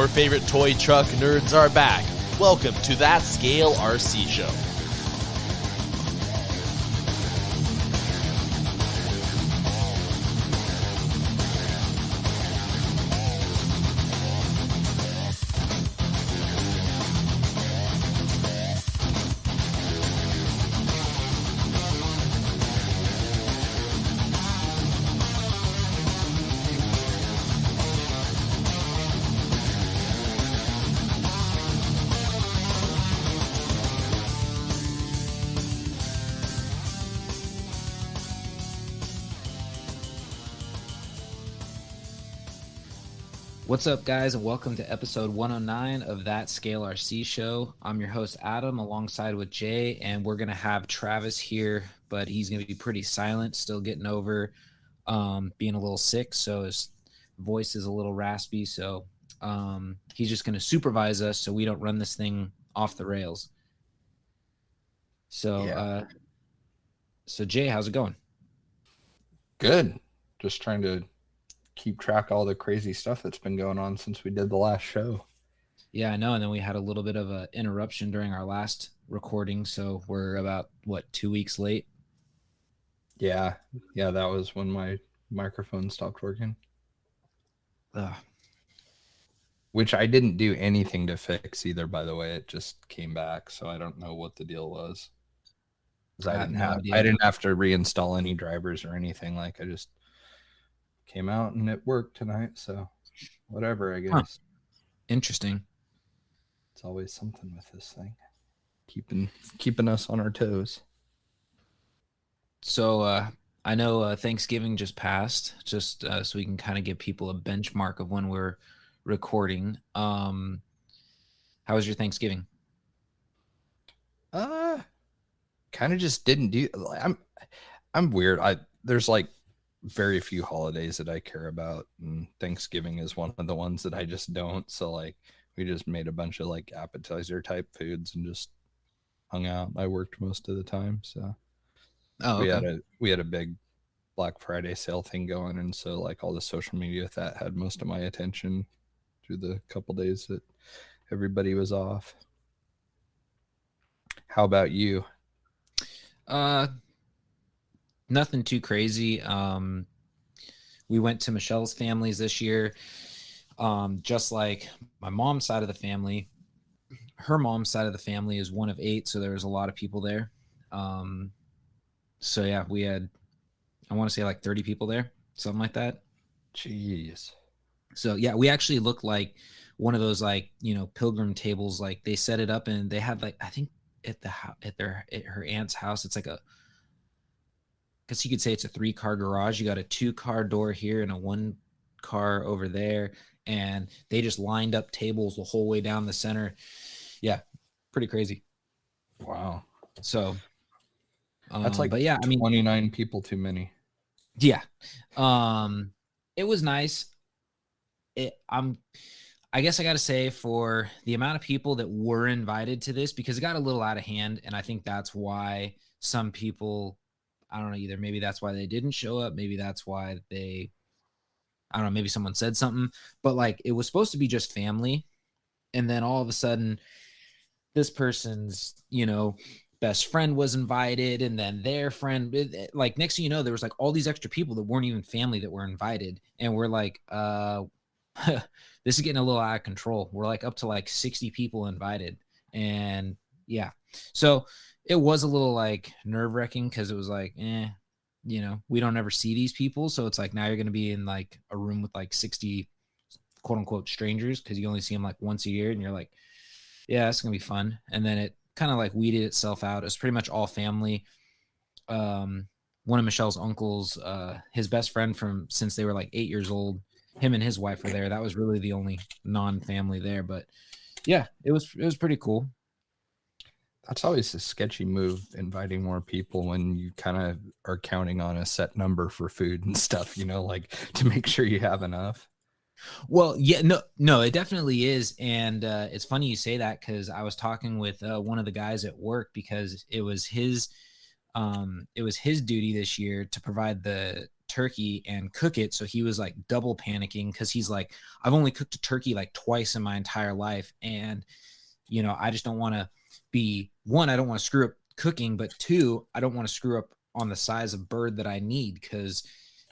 Your favorite toy truck nerds are back. Welcome to That Scale RC Show. What's up, guys, and welcome to episode 109 of That Scale RC Show. I'm your host, Adam, alongside with Jay, and we're going to have Travis here, but he's going to be pretty silent, still getting over being a little sick, so his voice is a little raspy, so he's just going to supervise us so we don't run this thing off the rails. So, so Jay, how's it going? Good. Just trying to keep track of all the crazy stuff that's been going on since we did the last show. Yeah, I know. And then we had a little bit of an interruption during our last recording. So we're about, 2 weeks late? Yeah, that was when my microphone stopped working. Which I didn't do anything to fix either, by the way. It just came back. So I don't know what the deal was. I didn't have to reinstall any drivers or anything. I just came out and it worked tonight, so whatever, I guess. Huh. Interesting. It's always something with this thing, keeping us on our toes. So I know Thanksgiving just passed, just so we can kind of give people a benchmark of when we're recording. How was your Thanksgiving? Kind of just didn't do. I'm weird. There's very few holidays that I care about, and Thanksgiving is one of the ones that I just don't. So we just made a bunch of appetizer type foods and just hung out. I worked most of the time, so we had a big Black Friday sale thing going, and so all the social media with that had most of my attention through the couple days that everybody was off. How about you? Nothing too crazy. We went to Michelle's families this year. Just like my mom's side of the family, her mom's side of the family is one of 8, so there was a lot of people there. So yeah, we had, I want to say 30 people there, something like that. Jeez. So yeah, we actually looked like one of those pilgrim tables. They set it up and they had I think at her aunt's house, it's because you could say it's a 3-car garage. You got a 2-car door here and a 1-car over there, and they just lined up tables the whole way down the center. Yeah, pretty crazy. Wow. So that's but yeah, 29 people too many. Yeah. It was nice. I guess I got to say, for the amount of people that were invited to this, because it got a little out of hand, and I think that's why some people, I don't know, either maybe that's why they didn't show up, maybe that's why I don't know, maybe someone said something, but it was supposed to be just family, and then all of a sudden this person's best friend was invited, and then their friend, next thing you know, there was all these extra people that weren't even family that were invited, and we're this is getting a little out of control. We're up to 60 people invited, and yeah, so it was a little nerve-wracking, because it was we don't ever see these people, so it's now you're going to be in a room with 60 quote-unquote strangers, because you only see them once a year, and you're yeah, it's going to be fun. And then it kind of weeded itself out. It was pretty much all family. One of Michelle's uncles, his best friend from since they were 8 years old, him and his wife were there. That was really the only non-family there, but yeah, it was pretty cool. That's always a sketchy move, inviting more people when you kind of are counting on a set number for food and stuff, to make sure you have enough. Well, yeah, no, it definitely is. And it's funny you say that, because I was talking with one of the guys at work, because it was his duty this year to provide the turkey and cook it. So he was like double panicking because he's like, I've only cooked a turkey like twice in my entire life. And, you know, I just don't want to be, one, I don't want to screw up cooking, but two, I don't want to screw up on the size of bird that I need because,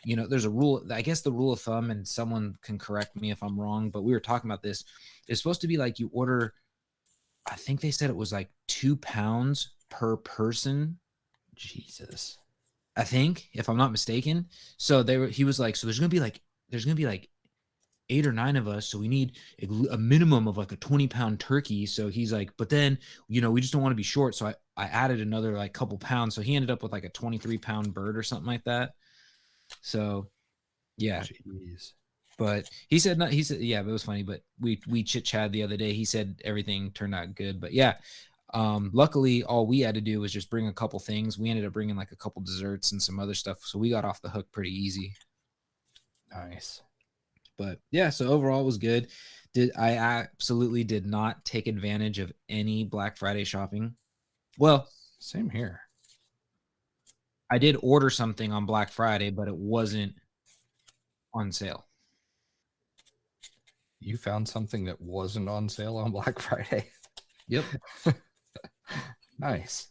you know, there's a rule, I guess the rule of thumb, and someone can correct me if I'm wrong, but we were talking about this. It's supposed to be like you order, I think they said it was like 2 pounds per person. Jesus. I think, if I'm not mistaken. So he was like, so there's gonna be like 8 or 9 of us, so we need a minimum of like a 20-pound turkey. So he's like, but then, you know, we just don't want to be short. So I added another like couple pounds. So he ended up with like a 23-pound bird or something like that. So yeah. Jeez. But he said, yeah, but it was funny. But we chit-chatted the other day. He said everything turned out good. But yeah, luckily all we had to do was just bring a couple things. We ended up bringing like a couple desserts and some other stuff. So we got off the hook pretty easy. Nice. But yeah, so overall it was good. I absolutely did not take advantage of any Black Friday shopping. Well, same here. I did order something on Black Friday, but it wasn't on sale. You found something that wasn't on sale on Black Friday? Yep. Nice.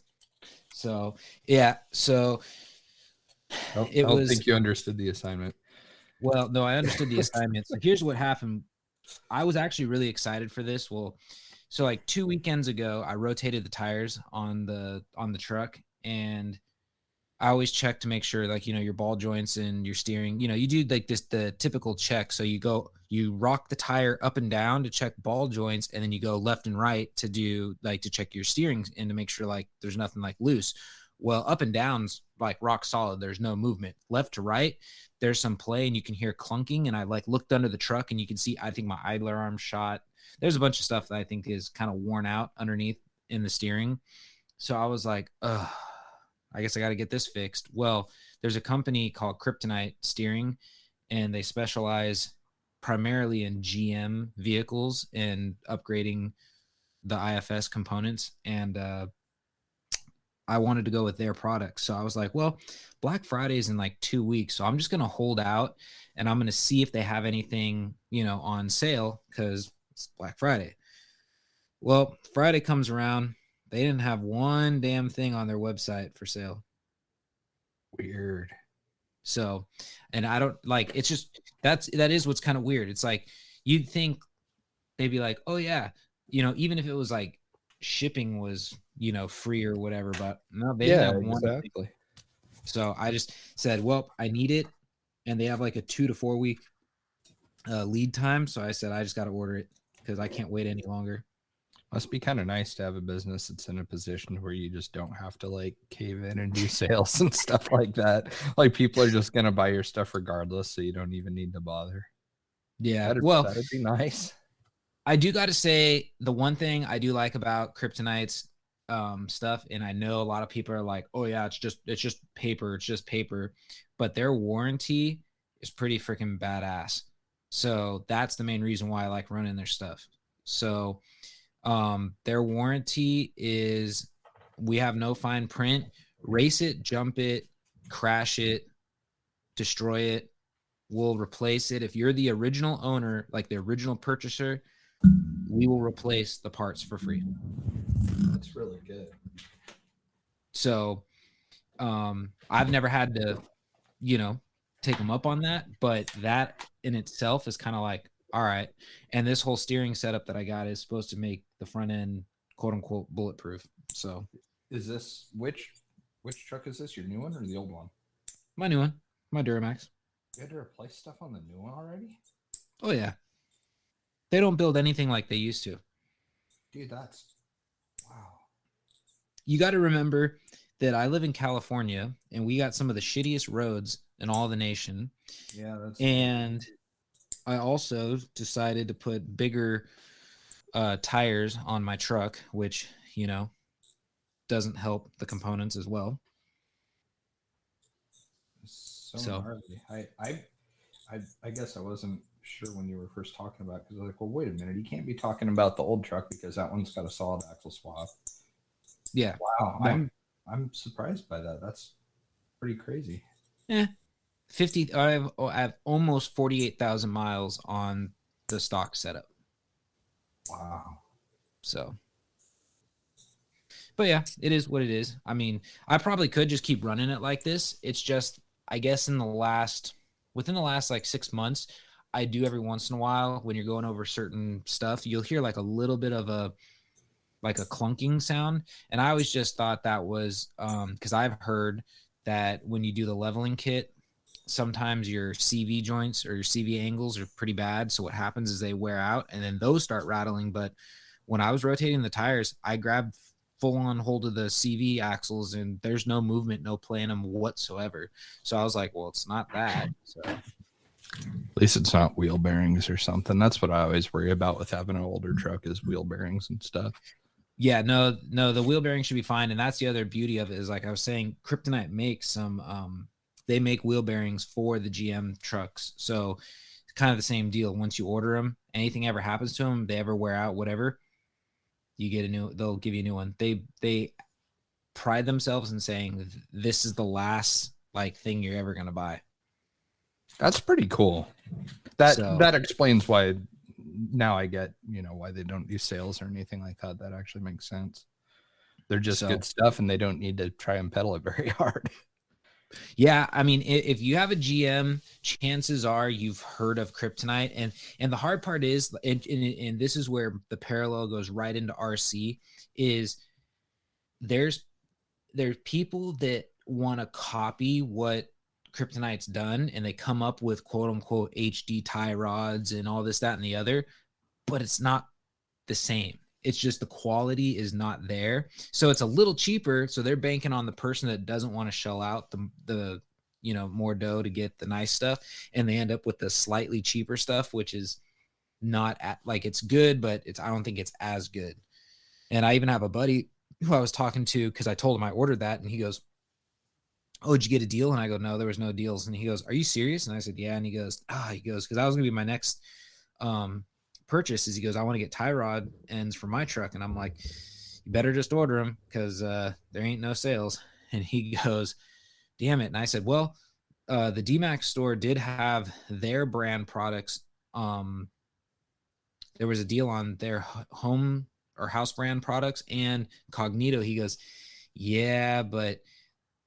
So, yeah. So I don't think you understood the assignment. Well, no, I understood the assignment. So here's what happened. I was actually really excited for this. Well, so like 2 weekends ago, I rotated the tires on the truck, and I always check to make sure, like, you know, your ball joints and your steering, you know, you do like the typical check. So you rock the tire up and down to check ball joints, and then you go left and right to do like to check your steering and to make sure like there's nothing like loose. Well, up and down's like rock solid. There's no movement. Left to right, there's some play and you can hear clunking. And I like looked under the truck and you can see, I think my idler arm shot. There's a bunch of stuff that I think is kind of worn out underneath in the steering. So I was like, I guess I got to get this fixed. Well, there's a company called Kryptonite Steering, and they specialize primarily in GM vehicles and upgrading the IFS components. And I wanted to go with their products. So I was like, well, Black Friday is in like 2 weeks. So I'm just going to hold out and I'm going to see if they have anything, you know, on sale because it's Black Friday. Well, Friday comes around. They didn't have one damn thing on their website for sale. Weird. So, and I don't like, it's just, that is what's kind of weird. It's like, you'd think they'd be like, oh yeah, you know, even if it was like shipping was, you know, free or whatever, but no, they didn't have one. Exactly. So I just said, well, I need it. And they have like a 2 to 4 week lead time. So I said, I just got to order it because I can't wait any longer. Must be kind of nice to have a business that's in a position where you just don't have to like cave in and do sales and stuff like that. Like people are just going to buy your stuff regardless. So you don't even need to bother. Yeah. That'd be nice. I do got to say the one thing I do like about Kryptonite's stuff, and I know a lot of people are like, oh yeah, it's just paper, but their warranty is pretty freaking badass. So that's the main reason why I like running their stuff. So their warranty is, we have no fine print, race it, jump it, crash it, destroy it, we'll replace it. If you're the original owner, like the original purchaser, we will replace the parts for free. That's really good. So I've never had to, you know, take them up on that, but that in itself is kind of like, all right. And this whole steering setup that I got is supposed to make the front end, quote unquote, bulletproof. So is this, which truck is this? Your new one or the old one? My new one, my Duramax. You had to replace stuff on the new one already? Oh yeah. They don't build anything like they used to. Dude, that's wow. You got to remember that I live in California and we got some of the shittiest roads in all the nation. Yeah, that's and I also decided to put bigger tires on my truck, which, you know, doesn't help the components as well. So gnarly. I guess I wasn't sure when you were first talking about it, because I was like, well, wait a minute, you can't be talking about the old truck because that one's got a solid axle swap. Yeah. Wow. No. I'm surprised by that. That's pretty crazy. Yeah. I have almost 48,000 miles on the stock setup. Wow. So, but yeah, it is what it is. I mean, I probably could just keep running it like this. It's just, I guess within the last like 6 months, I do every once in a while when you're going over certain stuff, you'll hear like a little bit of a clunking sound. And I always just thought that was because I've heard that when you do the leveling kit, sometimes your CV joints or your CV angles are pretty bad. So what happens is they wear out and then those start rattling. But when I was rotating the tires, I grabbed full on hold of the CV axles and there's no movement, no play in them whatsoever. So I was like, well, it's not that. So At least it's not wheel bearings or something. That's what I always worry about with having an older truck is wheel bearings and stuff. yeah, no, the wheel bearing should be fine. And that's the other beauty of it is like I was saying, Kryptonite makes some, they make wheel bearings for the GM trucks. So it's kind of the same deal. Once you order them, anything ever happens to them, they ever wear out, whatever, you get they'll give you a new one. They pride themselves in saying this is the last like thing you're ever going to buy. That's pretty cool. That explains why now I get, why they don't do sales or anything like that. That actually makes sense. They're just good stuff and they don't need to try and pedal it very hard. Yeah, I mean, if you have a GM, chances are you've heard of Kryptonite. And the hard part is, and this is where the parallel goes right into RC, is there's people that want to copy what Kryptonite's done, and they come up with quote unquote HD tie rods and all this, that, and the other, but it's not the same. It's just the quality is not there. So it's a little cheaper. So they're banking on the person that doesn't want to shell out the more dough to get the nice stuff. And they end up with the slightly cheaper stuff, which is not like it's good, but I don't think it's as good. And I even have a buddy who I was talking to because I told him I ordered that. And he goes, oh, did you get a deal? And I go, no, there was no deals. And he goes, are you serious? And I said, yeah. And he goes, because that was going to be my next purchase. He goes, I want to get tie rod ends for my truck. And I'm like, you better just order them because there ain't no sales. And he goes, damn it. And I said, well, the DMAX store did have their brand products. There was a deal on their home or house brand products and Cognito. He goes, yeah, but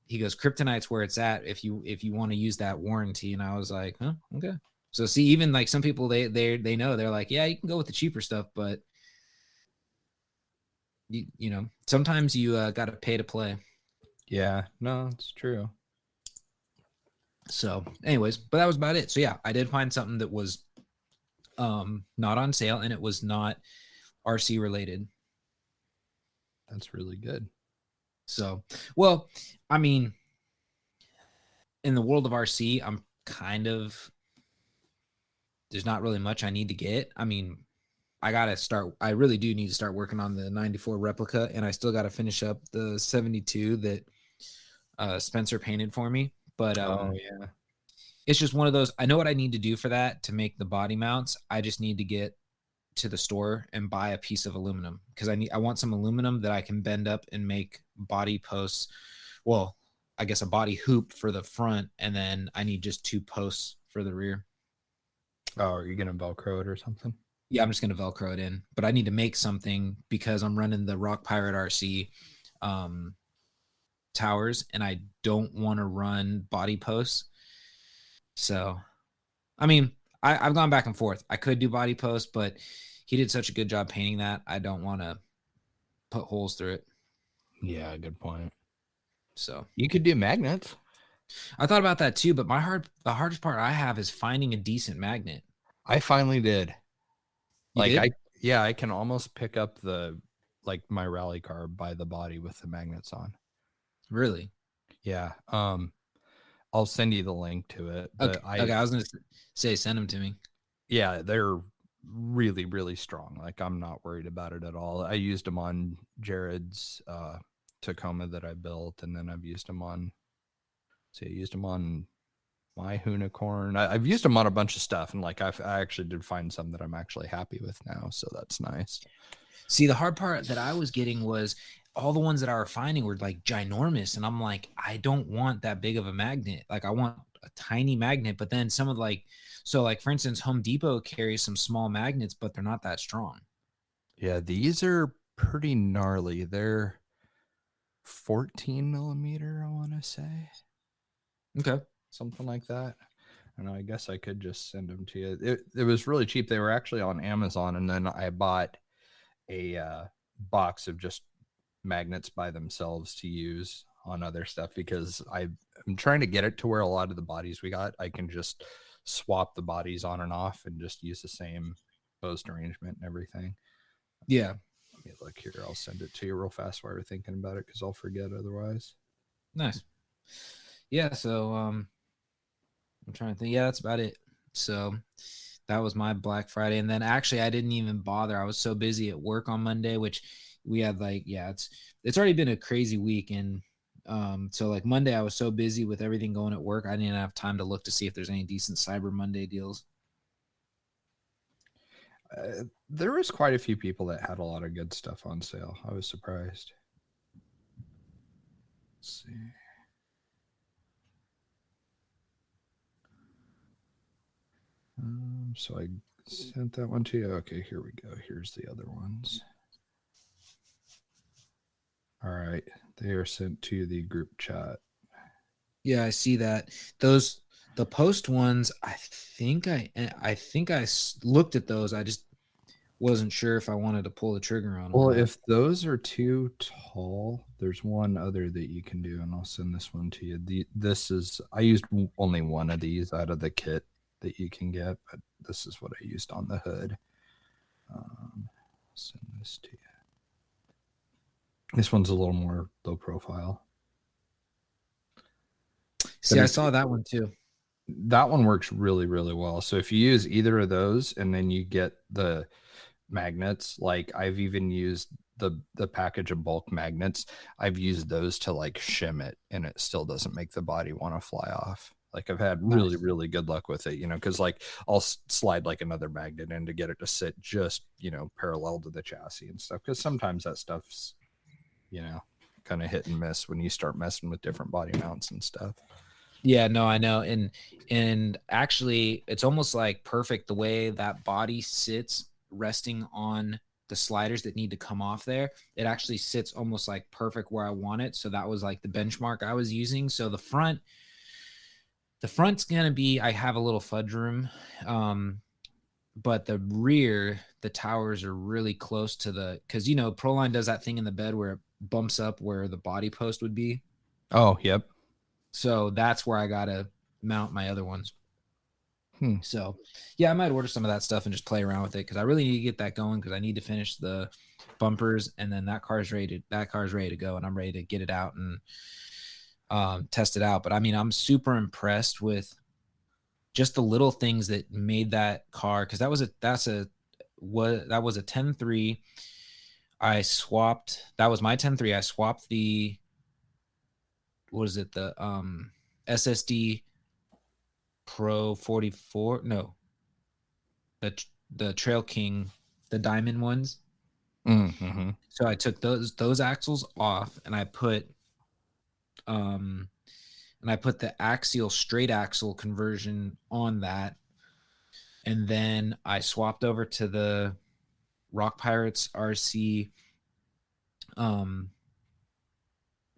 he goes, Kryptonite's where it's at if you want to use that warranty. And I was like, huh, okay. So see, even like some people, they know, they're like, yeah, you can go with the cheaper stuff, but you sometimes you got to pay to play. Yeah, no, it's true. So anyways, but that was about it. So yeah, I did find something that was not on sale and it was not RC related. That's really good. So, well, I mean, in the world of RC, I'm there's not really much I need to get. I mean, I really do need to start working on the 94 replica, and I still got to finish up the 72 that Spencer painted for me. But yeah, it's just one of those, I know what I need to do for that to make the body mounts. I just need to get to the store and buy a piece of aluminum because I want some aluminum that I can bend up and make body posts. Well, I guess a body hoop for the front, and then I need just 2 posts for the rear. Oh, are you gonna Velcro it or something? Yeah, I'm just gonna Velcro it in, but I need to make something because I'm running the Rock Pirate RC towers, and I don't want to run body posts. So, I mean, I've gone back and forth. I could do body posts, but he did such a good job painting that I don't want to put holes through it. Yeah, good point. So you could do magnets. I thought about that too, but the hardest part I have is finding a decent magnet. I finally did. You did? I can almost pick up my rally car by the body with the magnets on. Really? Yeah. I'll send you the link to it. But okay. I was going to say, send them to me. Yeah, they're really, really strong. Like, I'm not worried about it at all. I used them on Jared's Tacoma that I built, and then I've used them on, I used them on my Unicorn. I've used them on a bunch of stuff, and like I actually did find some that I'm actually happy with now, so that's nice. See, the hard part that I was getting was all the ones that I were finding were like ginormous, and I'm like, I don't want that big of a magnet. Like I want a tiny magnet, but then some of like, so like for instance, Home Depot carries some small magnets, but they're not that strong. Yeah, these are pretty gnarly. They're 14 millimeter, I want to say. Okay. Something like that. And I guess I could just send them to you. It was really cheap. They were actually on Amazon, and then I bought a box of just magnets by themselves to use on other stuff, because I'm trying to get it to where a lot of the bodies we got, I can just swap the bodies on and off and just use the same post arrangement and everything. Yeah. Let me look here. I'll send it to you real fast while we're thinking about it, because I'll forget otherwise. Nice. Yeah. So I'm trying to think. Yeah, that's about it. So that was my Black Friday. And then actually I didn't even bother. I was so busy at work on Monday, which we had like, yeah, it's already been a crazy week. And so like Monday I was so busy with everything going at work, I didn't have time to look to see if there's any decent Cyber Monday deals. There was quite a few people that had a lot of good stuff on sale. I was surprised. Let's see. So I sent that one to you. Okay, here we go. Here's the other ones. All right, they are sent to the group chat. Yeah, I see that. The post ones, I think I looked at those. I just wasn't sure if I wanted to pull the trigger on them. Well, if those are too tall, there's one other that you can do, and I'll send this one to you. I used only one of these out of the kit that you can get, but this is what I used on the hood. Send this to you. This one's a little more low profile. See, I saw that one too. That one works really, really well. So if you use either of those and then you get the magnets, like I've even used the package of bulk magnets, I've used those to like shim it, and it still doesn't make the body want to fly off. Like I've had really, really good luck with it, because like I'll slide like another magnet in to get it to sit just, parallel to the chassis and stuff. Because sometimes that stuff's, kind of hit and miss when you start messing with different body mounts and stuff. Yeah, no, I know. And actually it's almost like perfect the way that body sits resting on the sliders that need to come off there. It actually sits almost like perfect where I want it. So that was like the benchmark I was using. So the front's going to be, I have a little fudge room. But the rear, the towers are really close to because Proline does that thing in the bed where it bumps up where the body post would be. Oh, yep. So that's where I gotta mount my other ones. So yeah, I might order some of that stuff and just play around with it, because I really need to get that going, because I need to finish the bumpers, and then that car's ready to go, and I'm ready to get it out and test it out. But I mean, I'm super impressed with just the little things that made that car, because that was a 10.3. That was my 10.3. I swapped the SSD Pro 44, no, the Trail King, the diamond ones. Mm-hmm. So I took those axles off, and I put the axial straight axle conversion on that. And then I swapped over to the Rock Pirates RC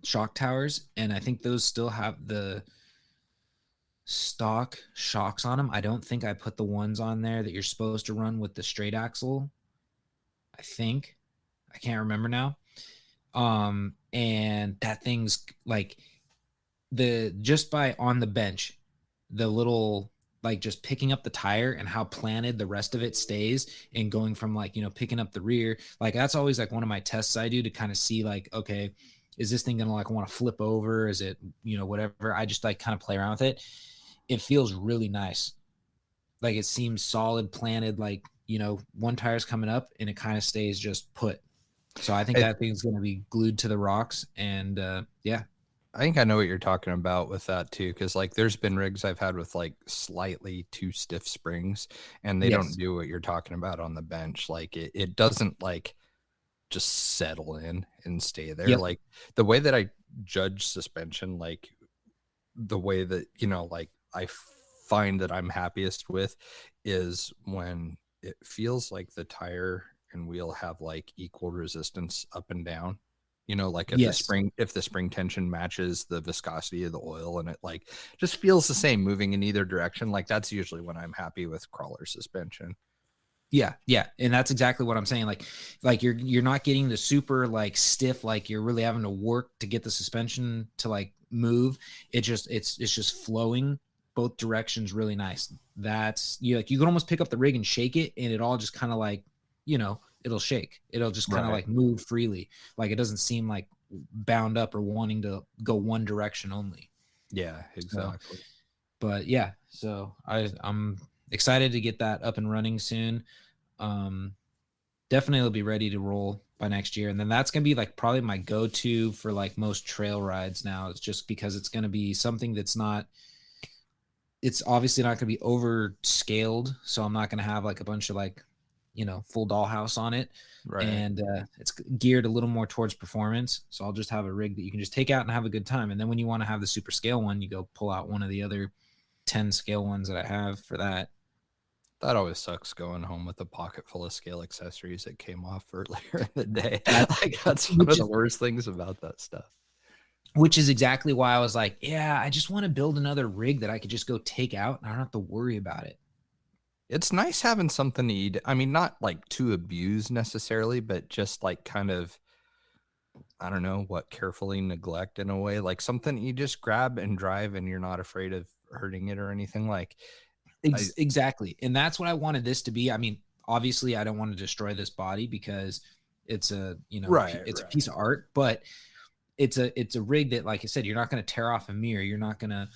shock towers, and I think those still have the stock shocks on them. I don't think I put the ones on there that you're supposed to run with the straight axle. I can't remember now. And that thing's like just by on the bench, the little, like just picking up the tire and how planted the rest of it stays, and going from like, picking up the rear, like that's always like one of my tests I do to kind of see like, okay, is this thing gonna like want to flip over? Is it, whatever? I just like kind of play around with it. It feels really nice. Like it seems solid, planted, like, one tire's coming up and it kind of stays just put. So I think that thing's going to be glued to the rocks. And yeah. I think I know what you're talking about with that too, because like there's been rigs I've had with like slightly too stiff springs, and they don't do what you're talking about on the bench. Like it doesn't like just settle in and stay there. Like the way that I judge suspension, like the way that, like I find that I'm happiest with is when it feels like the tire and wheel have like equal resistance up and down. You know, like if the spring tension matches the viscosity of the oil, and it like just feels the same moving in either direction. Like that's usually when I'm happy with crawler suspension. Yeah, and that's exactly what I'm saying. Like you're not getting the super like stiff, like you're really having to work to get the suspension to like move. It's just flowing both directions really nice. That's like you can almost pick up the rig and shake it, and it all just kind of like, it'll shake. It'll just kind of like move freely. Like it doesn't seem like bound up or wanting to go one direction only. Yeah, exactly. But yeah, so I'm excited to get that up and running soon. Definitely will be ready to roll by next year, and then that's gonna be like probably my go-to for like most trail rides now. It's just because it's gonna be something that's not, it's obviously not gonna be over scaled, so I'm not gonna have like a bunch of like, full dollhouse on it. Right. And it's geared a little more towards performance, so I'll just have a rig that you can just take out and have a good time. And then when you want to have the super scale one, you go pull out one of the other 10 scale ones that I have for that. That always sucks, going home with a pocket full of scale accessories that came off earlier in the day. That's one of the worst things about that stuff. Which is exactly why I was like, yeah, I just want to build another rig that I could just go take out and I don't have to worry about it. It's nice having something to eat. I mean, not like to abuse necessarily, but just like kind of, I don't know what, carefully neglect in a way, like something you just grab and drive and you're not afraid of hurting it or anything. Like exactly. And that's what I wanted this to be. I mean, obviously I don't want to destroy this body because it's a, a piece of art, but it's a rig that, like I said, you're not going to tear off a mirror. You're not going to,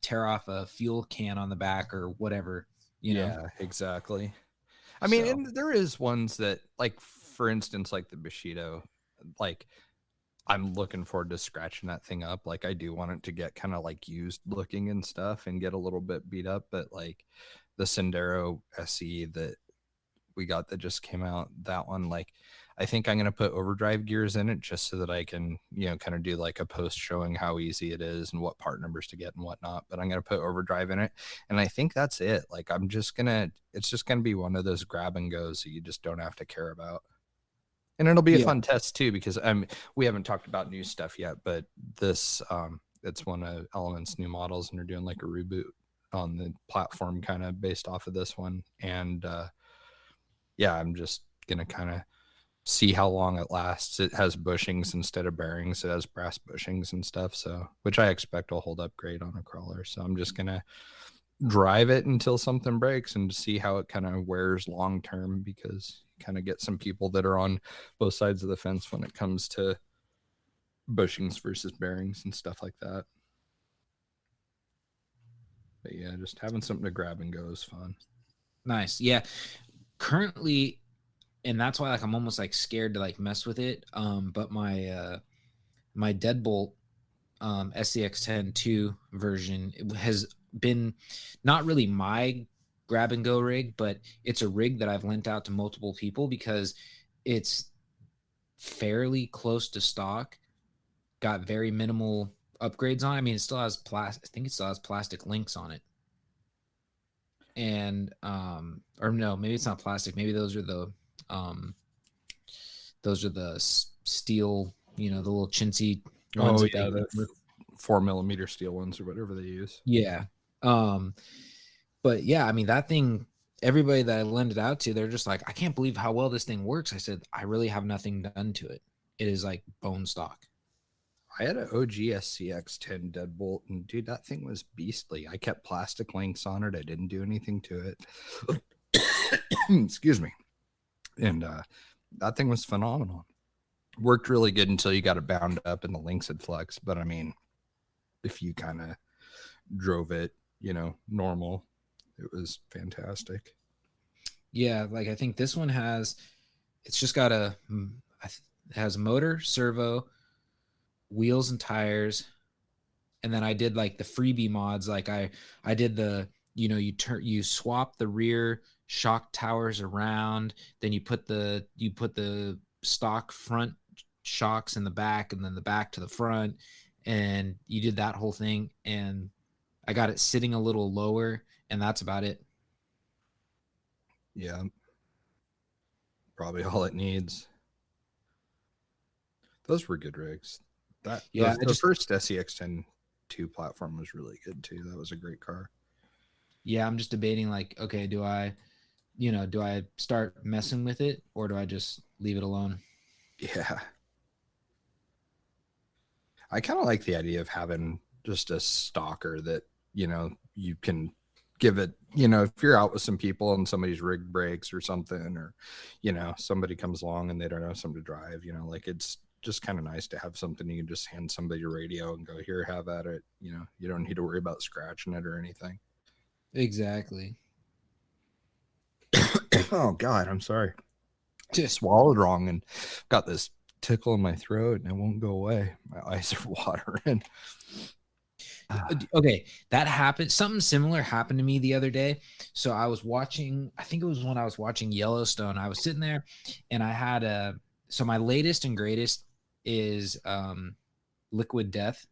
tear off a fuel can on the back or whatever, Yeah, exactly. I mean, and there is ones that, like, for instance, like the Bushido, like I'm looking forward to scratching that thing up. Like I do want it to get kind of like used looking and stuff and get a little bit beat up, but like the Sendero SE that we got that just came out, that one, like I think I'm going to put overdrive gears in it just so that I can, kind of do like a post showing how easy it is and what part numbers to get and whatnot. But I'm going to put overdrive in it. And I think that's it. Like it's just going to be one of those grab and goes that you just don't have to care about. And it'll be a fun test too, because we haven't talked about new stuff yet, but this, it's one of Element's new models, and they're doing like a reboot on the platform kind of based off of this one. And, I'm just going to kind of see how long it lasts. It has bushings instead of bearings. It has brass bushings and stuff. So, which I expect will hold up great on a crawler. So I'm just going to drive it until something breaks and see how it kind of wears long term, because you kind of get some people that are on both sides of the fence when it comes to bushings versus bearings and stuff like that. But yeah, just having something to grab and go is fun. Nice. Yeah. Currently, and that's why like I'm almost like scared to like mess with it. But my my Deadbolt SCX-10 version has been not really my grab and go rig, but it's a rig that I've lent out to multiple people because it's fairly close to stock, got very minimal upgrades on it. I mean, it still has plastic. I think it still has plastic links on it. And or no, maybe it's not plastic. Maybe those are the steel, the little chintzy ones. The 4mm steel ones or whatever they use. Yeah. But yeah, I mean, that thing, everybody that I lend it out to, they're just like, I can't believe how well this thing works. I said, I really have nothing done to it. It is like bone stock. I had an OG SCX-10 Deadbolt, and dude, that thing was beastly. I kept plastic links on it. I didn't do anything to it. Excuse me. And that thing was phenomenal. Worked really good until you got it bound up and the links had flexed. But I mean, if you kind of drove it, normal, it was fantastic. Yeah, like I think this one it's just got it has motor, servo, wheels and tires. And then I did like the freebie mods. Like I did the, you swap the rear shock towers around, then you put the stock front shocks in the back and then the back to the front, and you did that whole thing. And I got it sitting a little lower, and that's about it. Yeah. Probably all it needs. Those were good rigs. Yeah, The first SEX10 2 platform was really good too. That was a great car. Yeah, I'm just debating like, okay, do I start messing with it or do I just leave it alone? Yeah. I kind of like the idea of having just a stalker that, you can give it, if you're out with some people and somebody's rig breaks or something, or, somebody comes along and they don't know something to drive, like it's just kind of nice to have something you can just hand somebody your radio and go, here, have at it. You don't need to worry about scratching it or anything. Exactly. Oh God, I'm sorry. Just swallowed wrong and got this tickle in my throat and it won't go away. My eyes are watering. Okay, that happened. Something similar happened to me the other day. So I was watching, I think it was when I was watching Yellowstone. I was sitting there and I had so my latest and greatest is Liquid Death.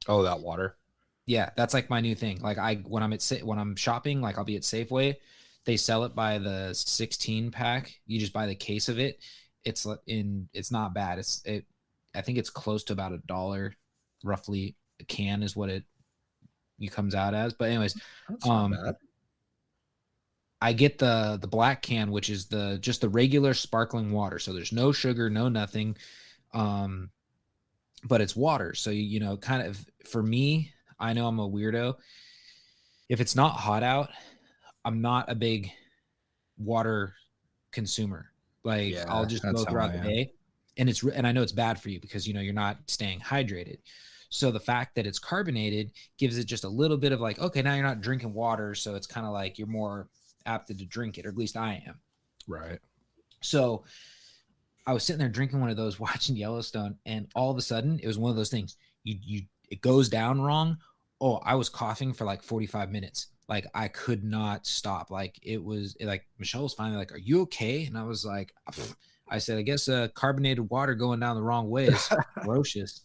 Oh, that water. Yeah, that's like my new thing. Like when I'm shopping, like I'll be at Safeway, they sell it by the 16 pack. You just buy the case of it. It's not bad. I think it's close to about $1 roughly. A can is what it comes out as. But anyways, That's not bad. I get the black can, which is just the regular sparkling water. So there's no sugar, no nothing. But it's water. So kind of for me, I know I'm a weirdo. If it's not hot out, I'm not a big water consumer. Like Yeah, I'll just go throughout the day, and I know it's bad for you because you're not staying hydrated. So the fact that it's carbonated gives it just a little bit of like, okay, now you're not drinking water, so it's kind of like you're more apt to drink it, or at least I am. Right. So I was sitting there drinking one of those, watching Yellowstone, and all of a sudden it was one of those things. It goes down wrong. Oh, I was coughing for like 45 minutes. Like I could not stop. Like like Michelle was finally like, "Are you okay?" And I was like, I said, "I guess carbonated water going down the wrong way is ferocious."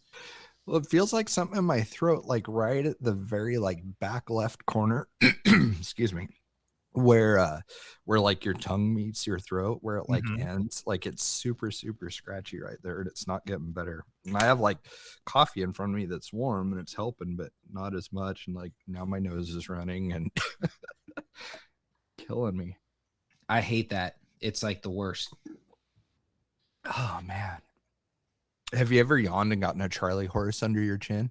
Well, it feels like something in my throat, like right at the very like back left corner. Excuse me. Where like your tongue meets your throat, where it like ends, like it's super, super scratchy right there, and it's not getting better. And I have like coffee in front of me that's warm and it's helping, but not as much. And like now my nose is running and killing me. I hate that. It's like the worst. Oh man. Have you ever yawned and gotten a Charlie horse under your chin?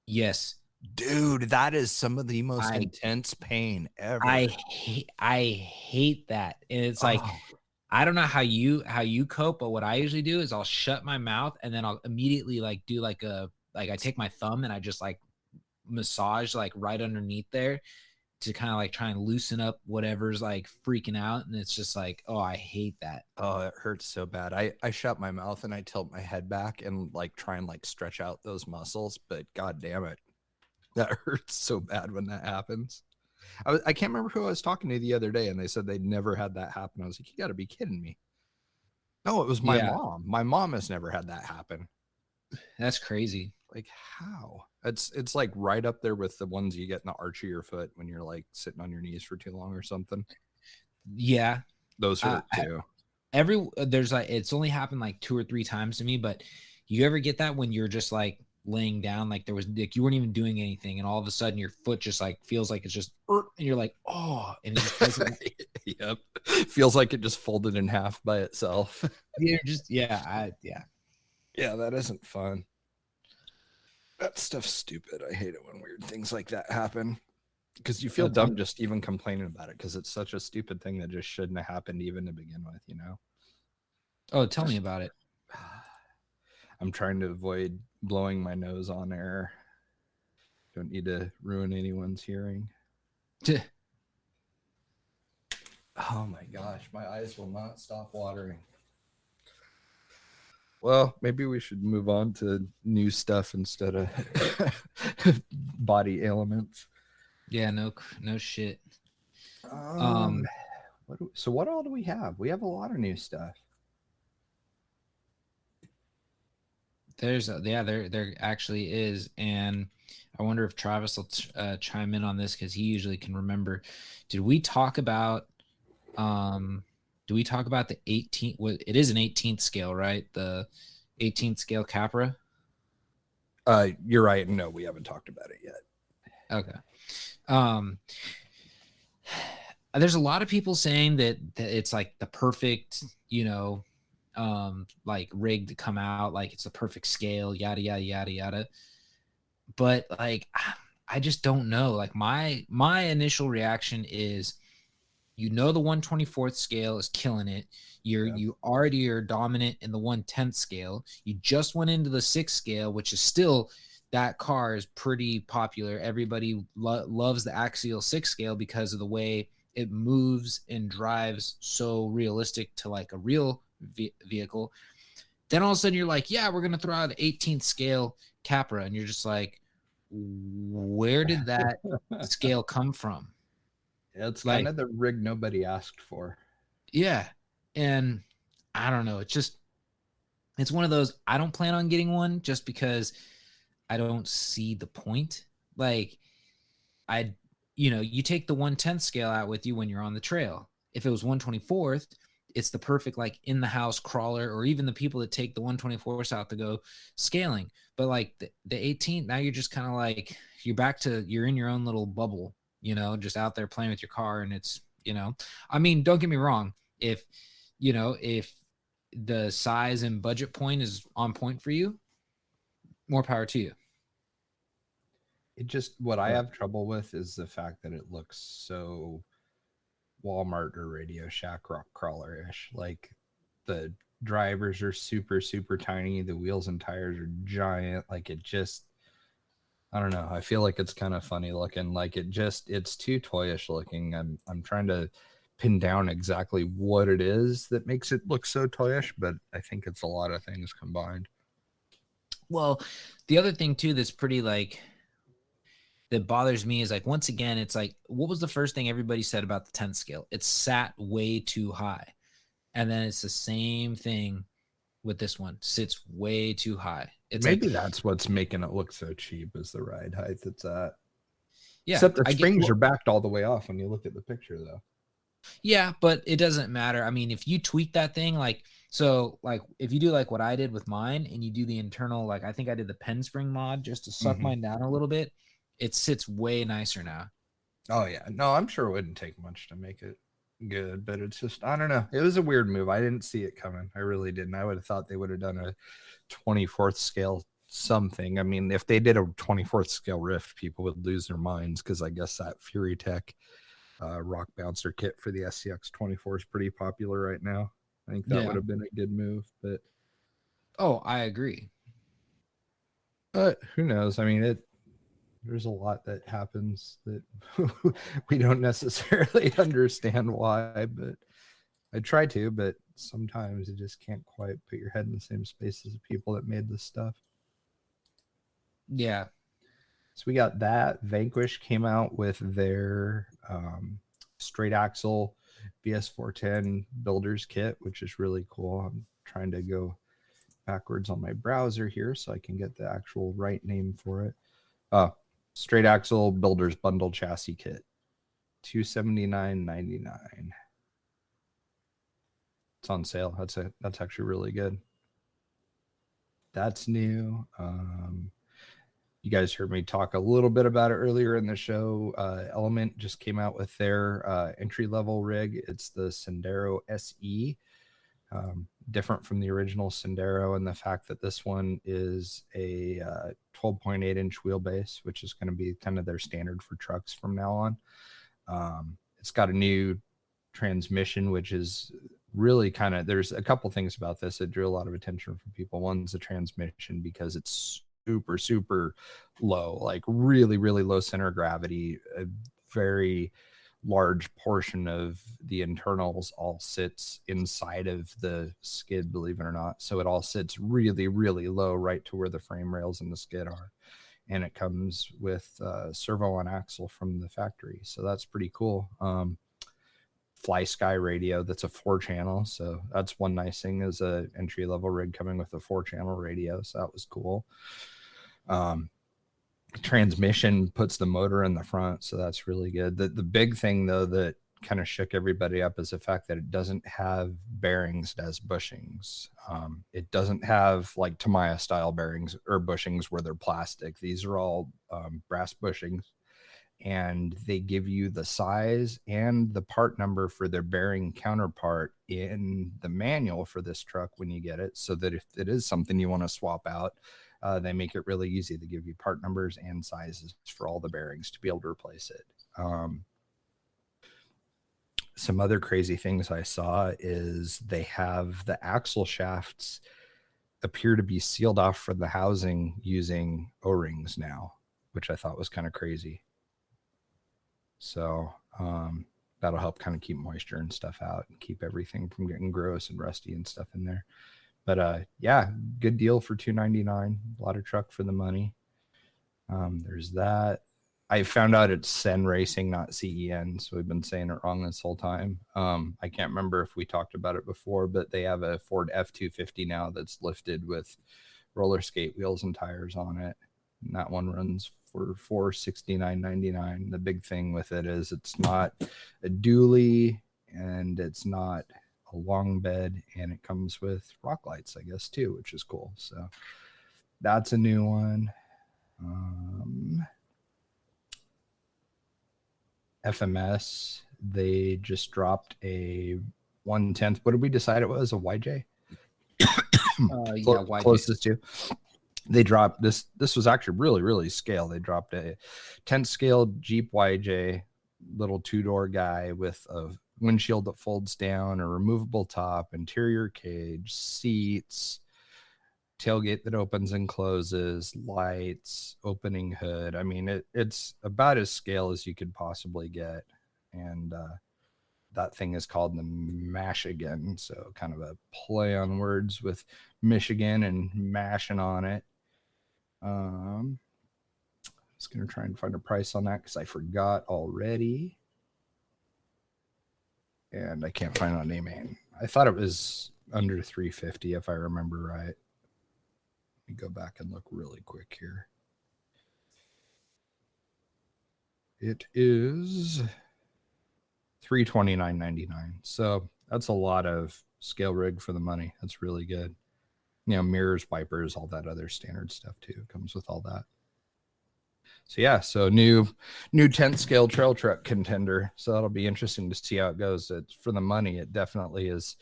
Yes. Dude, that is some of the most intense pain ever. I hate that. And it's like, I don't know how you cope, but what I usually do is I'll shut my mouth and then I'll immediately like do like I take my thumb and I just like massage like right underneath there to kind of like try and loosen up whatever's like freaking out. And it's just like, oh, I hate that. Oh, it hurts so bad. I shut my mouth and I tilt my head back and like try and like stretch out those muscles, but god damn it. That hurts so bad when that happens. I can't remember who I was talking to the other day, and they said they'd never had that happen. I was like, you got to be kidding me. No, it was my mom. My mom has never had that happen. That's crazy. Like how? It's like right up there with the ones you get in the arch of your foot when you're like sitting on your knees for too long or something. Yeah. Those hurt too. There's like, it's only happened like 2 or 3 times to me, but you ever get that when you're just like laying down, like there was like you weren't even doing anything and all of a sudden your foot just like feels like it's just and you're like, oh, and it just doesn't. Yep, feels like it just folded in half by itself. Yeah, that isn't fun. That stuff's stupid. I hate it when weird things like that happen because you feel dumb just even complaining about it because it's such a stupid thing that just shouldn't have happened even to begin with, Oh, tell me about it. I'm trying to avoid blowing my nose on air. Don't need to ruin anyone's hearing. Oh my gosh, my eyes will not stop watering. Well, maybe we should move on to new stuff instead of body ailments. Yeah, no shit. So what all do we have? We have a lot of new stuff. There actually is, and I wonder if Travis will chime in on this because he usually can remember. Did we talk about do we talk about the 18th? Well, it is an 18th scale, right? The 18th scale Capra. You're right. No, we haven't talked about it yet. Okay. There's a lot of people saying that it's like the perfect, like rig to come out, like it's the perfect scale, yada yada yada yada. But like, I just don't know. Like my initial reaction is, the 1/24th scale is killing it. You already are dominant in the 1/10th scale. You just went into the 6th scale, which is still, that car is pretty popular. Everybody loves the axial 6th scale because of the way it moves and drives, so realistic to like a real vehicle. Then all of a sudden you're like, yeah, we're gonna throw out an 18th scale Capra, and you're just like, where did that scale come from? It's Like, kind of the rig nobody asked for. yeah. And I don't know. It's one of those, I don't plan on getting one just because I don't see the point. Like, you take the 1/10th scale out with you when you're on the trail. If it was 1/24th, it's the perfect, like, in the house crawler, or even the people that take the 1/24th out to go scaling. But like the 18th, now you're just kind of like, you're in your own little bubble, just out there playing with your car. And it's, I mean, don't get me wrong. If the size and budget point is on point for you, more power to you. What I have trouble with is the fact that it looks so Walmart or Radio Shack rock crawler-ish. Like, the drivers are super, super tiny. The wheels and tires are giant. Like, I don't know. I feel like it's kind of funny looking. Like, it's too toyish looking. I'm trying to pin down exactly what it is that makes it look so toyish, but I think it's a lot of things combined. Well, the other thing too that's pretty, like, that bothers me is, like, once again, it's like, what was the first thing everybody said about the 10th scale? It sat way too high. And then it's the same thing with this one. Sits way too high. It's maybe that's what's making it look so cheap, is the ride height it's at. Yeah. Except the springs are backed all the way off when you look at the picture, though. Yeah, but it doesn't matter. I mean, if you tweak that thing, like, so, like, if you do like what I did with mine, and you do the internal, like, I think I did the pen spring mod just to suck mine down a little bit, it sits way nicer now. Oh yeah, no, I'm sure it wouldn't take much to make it good, but it's just, I don't know. It was a weird move. I didn't see it coming. I really didn't. I would have thought they would have done a 24th scale something. I mean, if they did a 24th scale Rift, people would lose their minds, because I guess that Fury Tech rock bouncer kit for the SCX 24 is pretty popular right now. I think that would have been a good move, but I agree. But who knows? I mean, there's a lot that happens that we don't necessarily understand why, but I try to, but sometimes you just can't quite put your head in the same space as the people that made this stuff. Yeah. So we got that. Vanquish came out with their straight axle BS410 builders kit, which is really cool. I'm trying to go backwards on my browser here so I can get the actual right name for it. Straight axle builders bundle chassis kit, $279.99. It's on sale. That's actually really good. That's new. You guys heard me talk a little bit about it earlier in the show. Element just came out with their entry-level rig. It's the Sendero SE. Different from the original Sendero in the fact that this one is a 12.8-inch wheelbase, which is going to be kind of their standard for trucks from now on. It's got a new transmission, which is really kind of, there's a couple things about this that drew a lot of attention from people. One's the transmission, because it's super, super low, like really, really low center of gravity. A very large portion of the internals all sits inside of the skid, believe it or not. So it all sits really, really low, right to where the frame rails and the skid are. And it comes with servo on axle from the factory. So that's pretty cool. Fly Sky radio, that's a 4-channel. So that's one nice thing, is a entry level rig coming with a 4-channel radio. So that was cool. transmission puts the motor in the front, so that's really good. The big thing though that kind of shook everybody up is the fact that it doesn't have bearings as bushings. It doesn't have like Tamiya style bearings or bushings where they're plastic. These are all brass bushings, and they give you the size and the part number for their bearing counterpart in the manual for this truck when you get it, so that if it is something you want to swap out, they make it really easy. They give you part numbers and sizes for all the bearings to be able to replace it. Some other crazy things I saw is they have the axle shafts appear to be sealed off from the housing using O-rings now, which I thought was kind of crazy. So that'll help kind of keep moisture and stuff out and keep everything from getting gross and rusty and stuff in there. But yeah, good deal for $299. A lot of truck for the money. There's that. I found out it's Sen Racing, not CEN, so we've been saying it wrong this whole time. I can't remember if we talked about it before, but they have a Ford F-250 now that's lifted with roller skate wheels and tires on it. And that one runs for $469.99. The big thing with it is it's not a dually and it's not a long bed, and it comes with rock lights, I guess, too, which is cool. So that's a new one. FMS, they just dropped a 1/10. What did we decide it was? A YJ? YJ. Closest to. They dropped this. This was actually really, really scale. They dropped a 10th scale Jeep YJ, little 2-door guy with a windshield that folds down, a removable top, interior cage, seats, tailgate that opens and closes, lights, opening hood. I mean, it's about as scale as you could possibly get. And that thing is called the Mashigan. So kind of a play on words with Michigan and mashing on it. I was going to try and find a price on that because I forgot already. And I can't find it on eBay. I thought it was under $350 if I remember right. Let me go back and look really quick here. It is $329.99. So that's a lot of scale rig for the money. That's really good. You know, mirrors, wipers, all that other standard stuff too. It comes with all that. So yeah, so new 10th scale trail truck contender. So that'll be interesting to see how it goes. It's for the money. It definitely is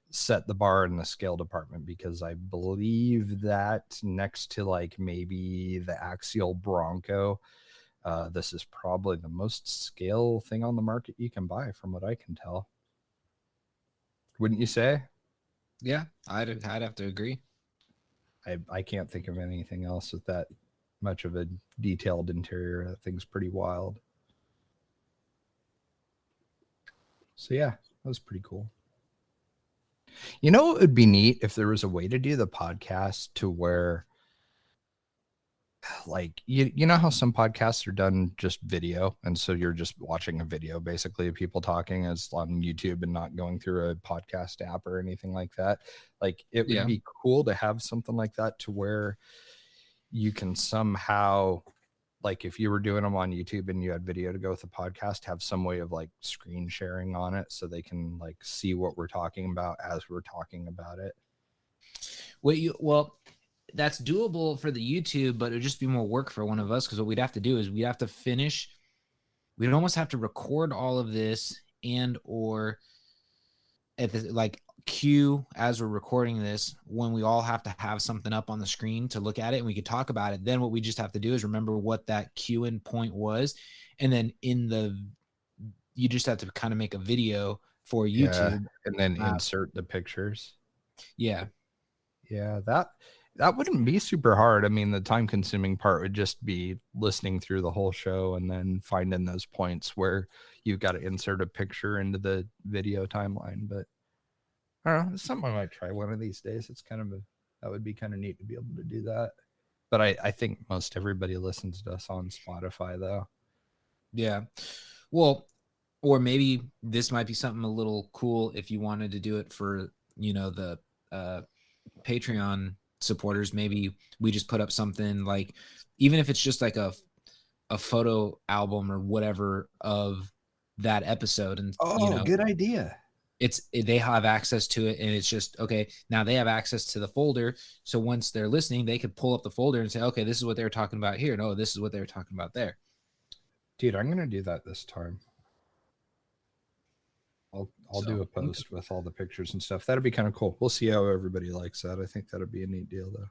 set the bar in the scale department, because I believe that next to like maybe the Axial Bronco, this is probably the most scale thing on the market you can buy, from what I can tell. Wouldn't you say? Yeah, I'd have to agree. I can't think of anything else with that much of a detailed interior. That thing's pretty wild. So yeah, that was pretty cool. You know, it would be neat if there was a way to do the podcast to where, like, you know how some podcasts are done just video, and so you're just watching a video basically of people talking as on YouTube and not going through a podcast app or anything like that. Like, it would be cool to have something like that to where you can somehow, like, if you were doing them on YouTube and you had video to go with the podcast, have some way of like screen sharing on it so they can like see what we're talking about as we're talking about it. Well, that's doable for the YouTube, but it would just be more work for one of us, because what we'd have to do is we'd have to finish. We'd almost have to record all of this and or at the, like, cue as we're recording this when we all have to have something up on the screen to look at it and we could talk about it. Then what we just have to do is remember what that cue in point was, and then you just have to kind of make a video for YouTube and then insert the pictures. Yeah, that wouldn't be super hard. I mean, the time consuming part would just be listening through the whole show and then finding those points where you've got to insert a picture into the video timeline. But I don't know, it's something I might try one of these days. It's that would be kind of neat to be able to do that. But I think most everybody listens to us on Spotify though. Yeah. Well, or maybe this might be something a little cool if you wanted to do it for, the Patreon supporters, maybe we just put up something like, even if it's just like a photo album or whatever of that episode, and Good idea. they have access to it, and it's just okay. Now they have access to the folder, so once they're listening, they could pull up the folder and say, okay, this is what they were talking about here. No, this is what they were talking about there. Dude, I'm gonna do that this time. I'll do a post with all the pictures and stuff. That'd be kind of cool. We'll see how everybody likes that. I think that'd be a neat deal, though.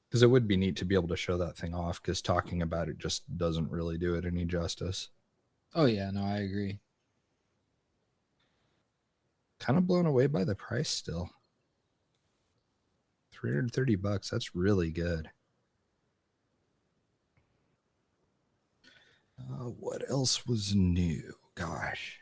Because it would be neat to be able to show that thing off, because talking about it just doesn't really do it any justice. Oh, yeah. No, I agree. Kind of blown away by the price still. $330. That's really good. What else was new? Gosh.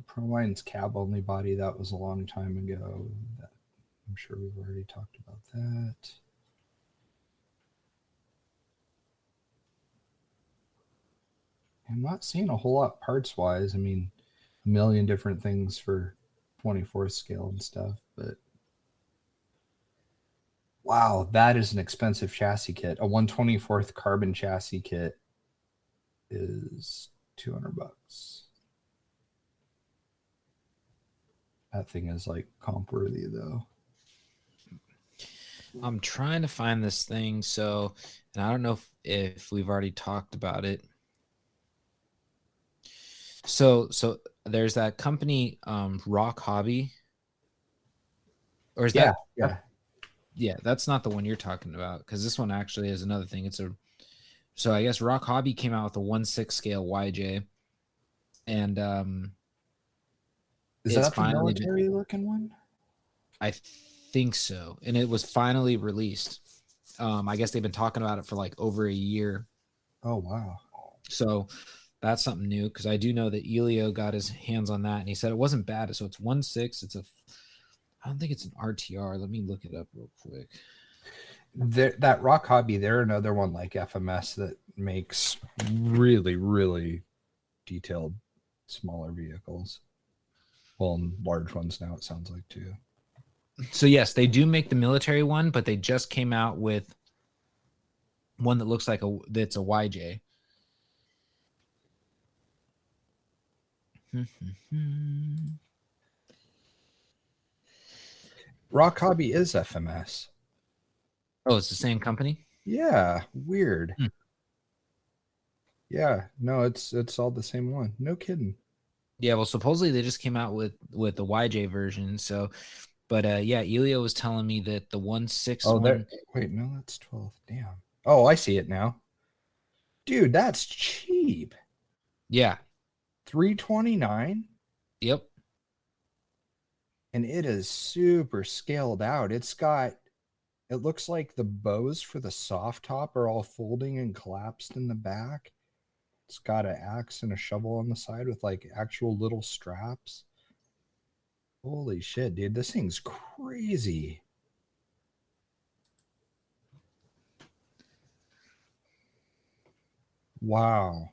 Proline's cab only body. That was a long time ago. I'm sure we've already talked about that. I'm not seeing a whole lot parts wise. I mean, a million different things for 24th scale and stuff, but wow, that is an expensive chassis kit. A 1/24th carbon chassis kit is $200. That thing is like comp worthy though. I'm trying to find this thing, so, and I don't know if we've already talked about it. So there's that company, Rock Hobby, or is that? Yeah, that's not the one you're talking about, because this one actually is another thing. So I guess Rock Hobby came out with a 1/6 scale YJ, and is that the military looking one? I think so, and it was finally released. I guess they've been talking about it for like over a year. Oh wow! So that's something new, because I do know that Elio got his hands on that, and he said it wasn't bad. So it's 1/6. I don't think it's an RTR. Let me look it up real quick. That Rock Hobby, they're another one like FMS that makes really, really detailed smaller vehicles. Well, large ones now, it sounds like, too. So yes, they do make the military one, but they just came out with one that looks like that's a YJ. Rock Hobby is FMS. Oh, it's the same company? Yeah, weird. Yeah, no, it's all the same one. No kidding. Yeah, well, supposedly they just came out with the YJ version. So, but yeah, Elio was telling me that the 1/6 one. Wait, no, that's 12. Damn. Oh, I see it now. Dude, that's cheap. Yeah. $329. Yep. And it is super scaled out. It looks like the bows for the soft top are all folding and collapsed in the back. It's got an axe and a shovel on the side with like actual little straps. Holy shit, dude. This thing's crazy. Wow.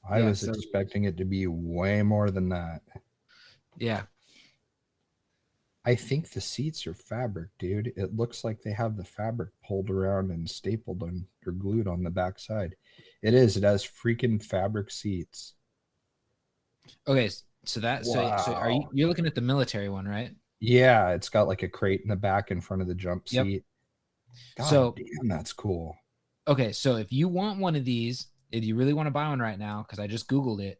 I was expecting it to be way more than that. Yeah. I think the seats are fabric, dude. It looks like they have the fabric pulled around and stapled on or glued on the backside. It is. It has freaking fabric seats. Okay, so are you're looking at the military one, right? Yeah, it's got like a crate in the back in front of the jump seat. God damn, that's cool. Okay, so if you want one of these, if you really want to buy one right now, because I just Googled it,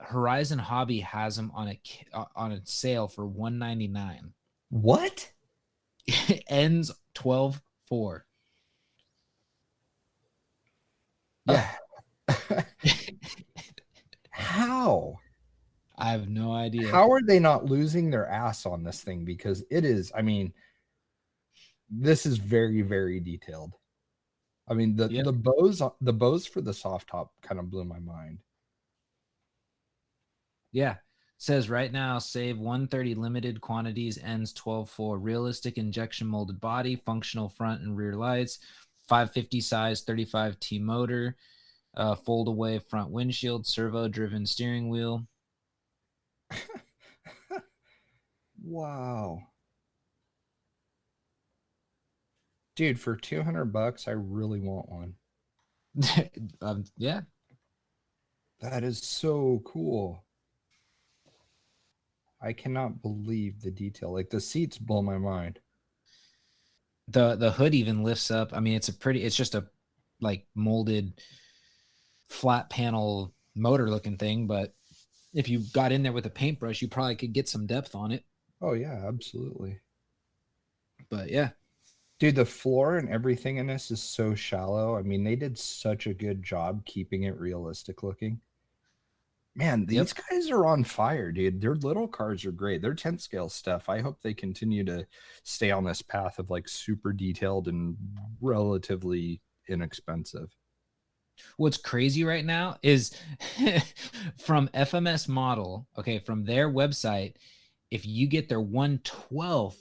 Horizon Hobby has them on a sale for $199. What? It ends 12/4. Yeah. How? I have no idea. How are they not losing their ass on this thing? Because it is, I mean, This is very, very detailed. I mean, the Yep. the bows for the soft top kind of blew my mind. Yeah. Says right now, save 130 limited quantities, ends 12/4. Realistic injection molded body, functional front and rear lights, 550 size, 35T motor, fold away front windshield, servo driven steering wheel. Wow. Dude, for $200, I really want one. Yeah. That is so cool. I cannot believe the detail. Like the seats blow my mind. The hood even lifts up. I mean, it's just a like molded flat panel motor looking thing, but if you got in there with a paintbrush, you probably could get some depth on it. Oh yeah, absolutely. But yeah. Dude, the floor and everything in this is so shallow. I mean, they did such a good job keeping it realistic looking. Man, these guys are on fire, dude. Their little cars are great. Their 10th scale stuff, I hope they continue to stay on this path of like super detailed and relatively inexpensive. What's crazy right now is from FMS model, okay, from their website, if you get their 1/12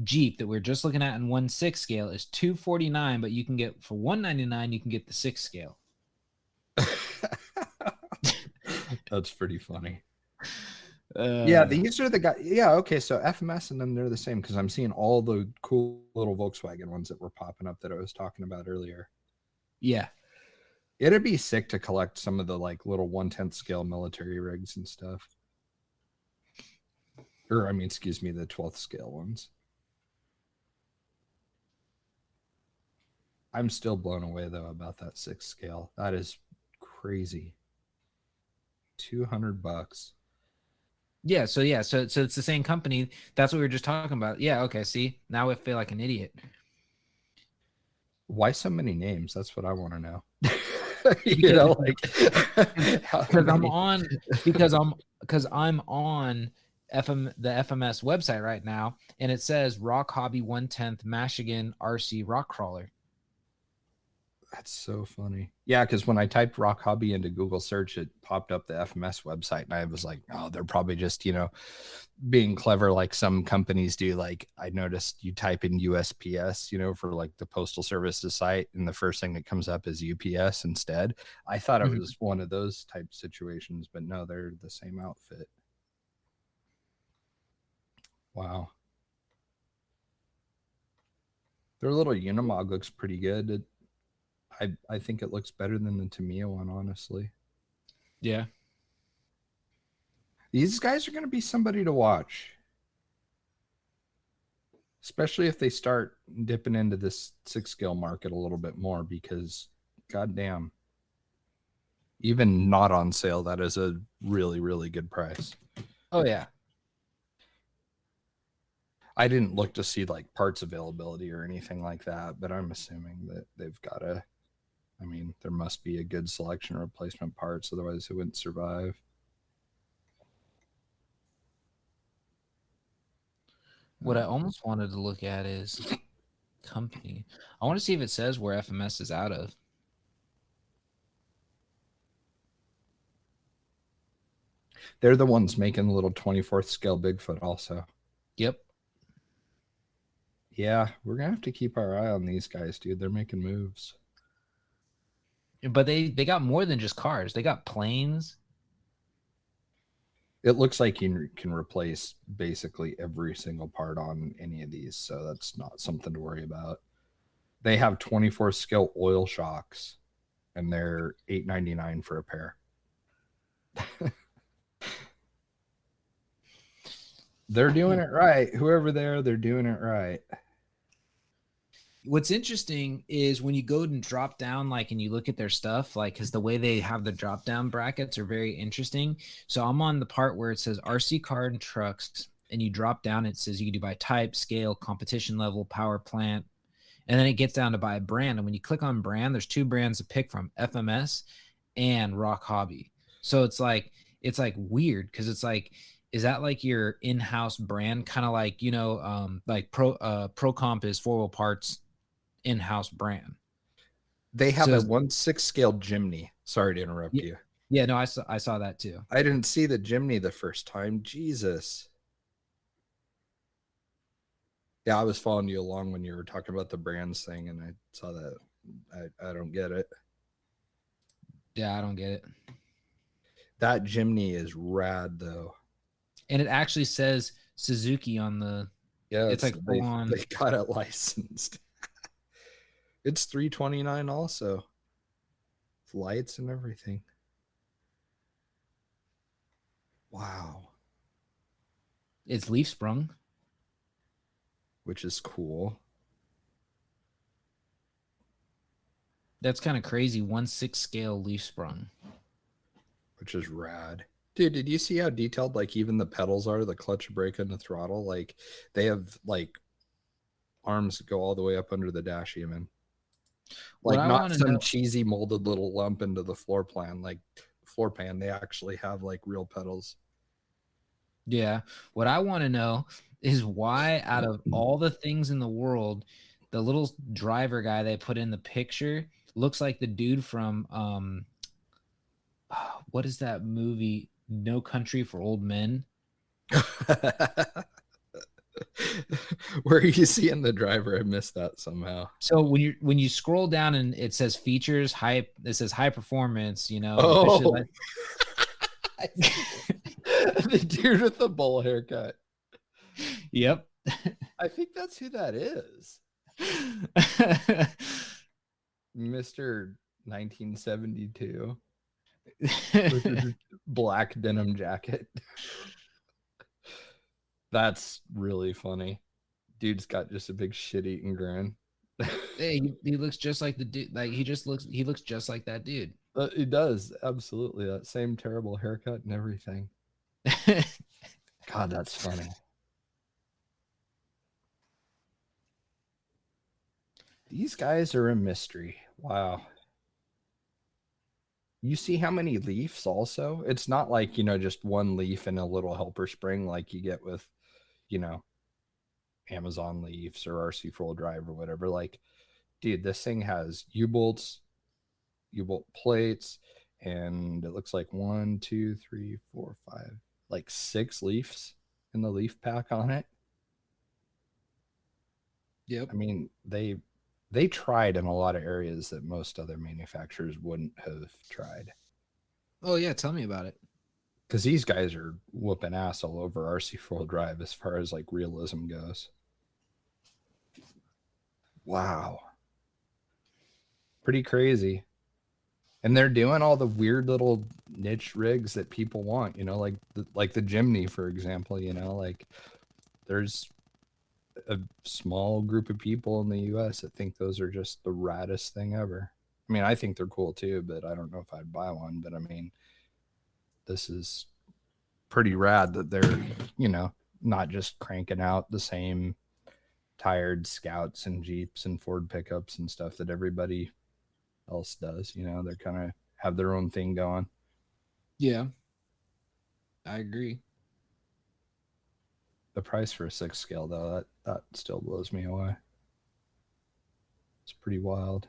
Jeep that we're just looking at in 1/6 scale is $249, but you can get for $199, you can get the 6 scale. That's pretty funny. Yeah, these are the guys. Yeah, okay, so FMS and then they're the same because I'm seeing all the cool little Volkswagen ones that were popping up that I was talking about earlier. Yeah. It'd be sick to collect some of the like little 1/10 scale military rigs and stuff. Or I mean, excuse me, the 12th scale ones. I'm still blown away though about that 6 scale. That is crazy. $200. Yeah, so it's the same company. That's what we were just talking about. Yeah, okay, see? Now I feel like an idiot. Why so many names? That's what I want to know. You know, like because I'm on the FMS website right now, and it says Rock Hobby 1/10 Michigan RC rock crawler. That's so funny. Yeah, because when I typed Rock Hobby into Google search, it popped up the FMS website, and I was like, oh, they're probably just, you know, being clever like some companies do. Like I noticed you type in USPS, you know, for like the postal services site, and the first thing that comes up is UPS instead. I thought it was one of those type situations, but no, they're the same outfit. Wow. Their little Unimog looks pretty good. I think it looks better than the Tamiya one, honestly. Yeah. These guys are going to be somebody to watch. Especially if they start dipping into this 6 scale market a little bit more, because goddamn, even not on sale, that is a really, really good price. Oh yeah. I didn't look to see like parts availability or anything like that, but I'm assuming that they've got I mean, there must be a good selection of replacement parts, otherwise it wouldn't survive. What I almost wanted to look at is company. I want to see if it says where FMS is out of. They're the ones making the little 24th scale Bigfoot also. Yep. Yeah, we're going to have to keep our eye on these guys, dude. They're making moves. But they got more than just cars. They got planes. It looks like you can replace basically every single part on any of these, so that's not something to worry about. They have 24 scale oil shocks, and they're $8.99 for a pair. They're doing it right. Whoever they're doing it right. What's interesting is when you go and drop down, like, and you look at their stuff, like, because the way they have the drop down brackets are very interesting. So I'm on the part where it says RC car and trucks, and you drop down, it says you can do by type, scale, competition level, power plant, and then it gets down to by brand. And when you click on brand, there's 2 brands to pick from: FMS and Rock Hobby. So it's like weird because it's like is that like your in-house brand? Kind of like, like Pro Comp is 4 Wheel Parts in-house brand. They have So a 1/6 scale Jimny. Sorry to interrupt yeah, you. yeah, no, I saw that too. I didn't see the Jimny the first time. Jesus. Yeah, I was following you along when you were talking about the brands thing, and I saw that. I don't get it. Yeah, I don't get it. That Jimny is rad, though. And it actually says Suzuki on the. Yeah, It's like full on. They got it licensed. It's $329 also. With lights and everything. Wow. It's leaf sprung. Which is cool. That's kind of crazy. 1/6 scale leaf sprung. Which is rad. Dude, did you see how detailed like even the pedals are, the clutch, brake, and the throttle? Like they have like arms that go all the way up under the dash even. What Like I not want to some know, cheesy molded little lump into the floor pan. Like floor pan, they actually have like real pedals. yeah, what I want to know is why out of all the things in the world, the little driver guy they put in the picture looks like the dude from what is that movie? No Country for Old Men. Where are you seeing the driver? I missed that somehow. So when you scroll down and it says features, it says high performance, Oh, officially the dude with the bowl haircut. Yep. I think that's who that is. Mr. 1972 with his black denim jacket. That's really funny. Dude's got just a big shit-eating grin. Hey, he looks just like the dude. Like he looks just like that dude. He does, absolutely. That same terrible haircut and everything. God, that's funny. These guys are a mystery. Wow. You see how many leaves also? It's not like, just one leaf and a little helper spring like you get with, Amazon leaves or RC four-wheel drive or whatever. Like, dude, this thing has U-bolts, U-bolt plates, and it looks like 1, 2, 3, 4, 5, like 6 leaves in the leaf pack on it. Yep. I mean, they tried in a lot of areas that most other manufacturers wouldn't have tried. Oh yeah, tell me about it. Because these guys are whooping ass all over RC four-wheel drive as far as like realism goes. Wow. Pretty crazy. And they're doing all the weird little niche rigs that people want, like the Jimny, for example, like there's a small group of people in the US that think those are just the raddest thing ever. I mean, I think they're cool too, but I don't know if I'd buy one. But I mean, this is pretty rad that they're, not just cranking out the same tired Scouts and Jeeps and Ford pickups and stuff that everybody else does. They're kind of have their own thing going. Yeah, I agree. The price for a 6 scale, though, that still blows me away. It's pretty wild.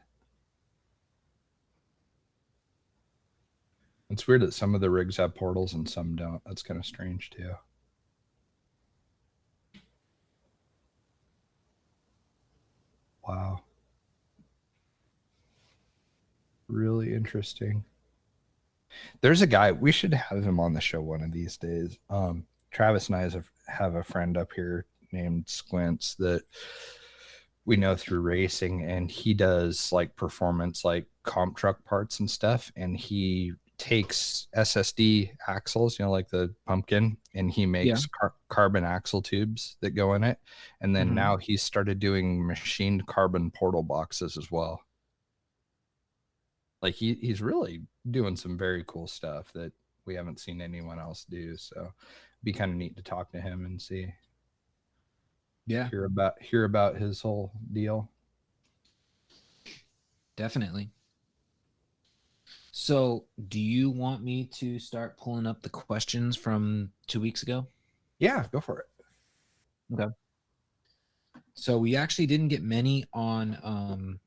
It's weird that some of the rigs have portals and some don't. That's kind of strange too. Wow. Really interesting. There's a guy, we should have him on the show one of these days. Travis and I have a friend up here named Squints that we know through racing, and he does like performance, like comp truck parts and stuff. And he takes SSD axles, like the pumpkin, and he makes carbon axle tubes that go in it. And then now he's started doing machined carbon portal boxes as well. Like he's really doing some very cool stuff that we haven't seen anyone else do. So it'd be kind of neat to talk to him and see. Yeah. Hear about his whole deal. Definitely. So, do you want me to start pulling up the questions from 2 weeks ago? Yeah, go for it. Okay. So we actually didn't get many on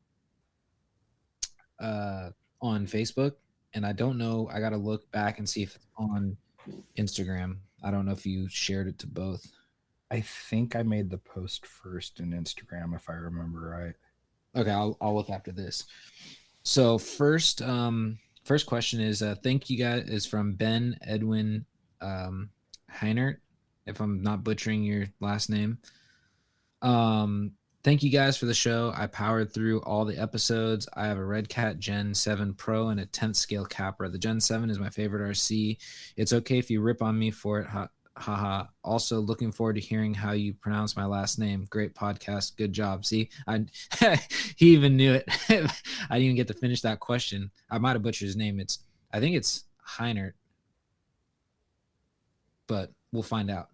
Facebook, and I don't know. I got to look back and see if it's on Instagram. I don't know if you shared it to both. I think I made the post first in Instagram, if I remember right. Okay, I'll look after this. So first question is thank you guys is from Ben Edwin Heinert, if I'm not butchering your last name. Thank you guys for the show. I powered through all the episodes. I have a Red Cat Gen 7 Pro and a 10th scale Capra. The Gen 7 is my favorite RC. It's okay if you rip on me for it. Haha. Also looking forward to hearing how you pronounce my last name. Great podcast. Good job. See, he even knew it. I didn't even get to finish that question. I might have butchered his name. I think it's Heinert, but we'll find out.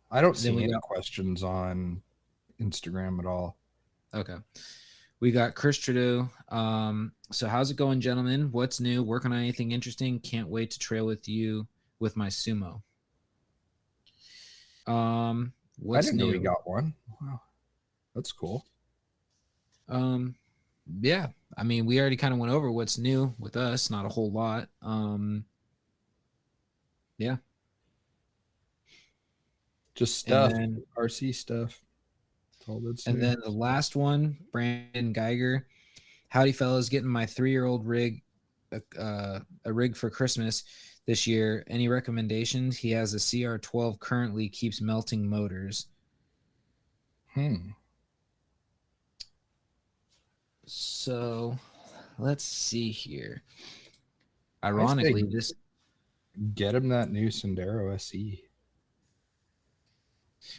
I don't see any questions on Instagram at all. Okay. We got Chris Trudeau. So how's it going, gentlemen? What's new? Working on anything interesting? Can't wait to trail with you with my sumo. What's I didn't new? know we got one. Wow. That's cool. Yeah. I mean, we already kind of went over what's new with us, not a whole lot. Yeah. Just stuff, RC stuff. That's all that's and new. then the last one, Brandon Geiger. Howdy, fellas! Getting my 3-year-old rig, a rig for Christmas this year. Any recommendations? He has a CR12 currently, keeps melting motors. So, let's see here. Ironically, this get him that new Sendero SE.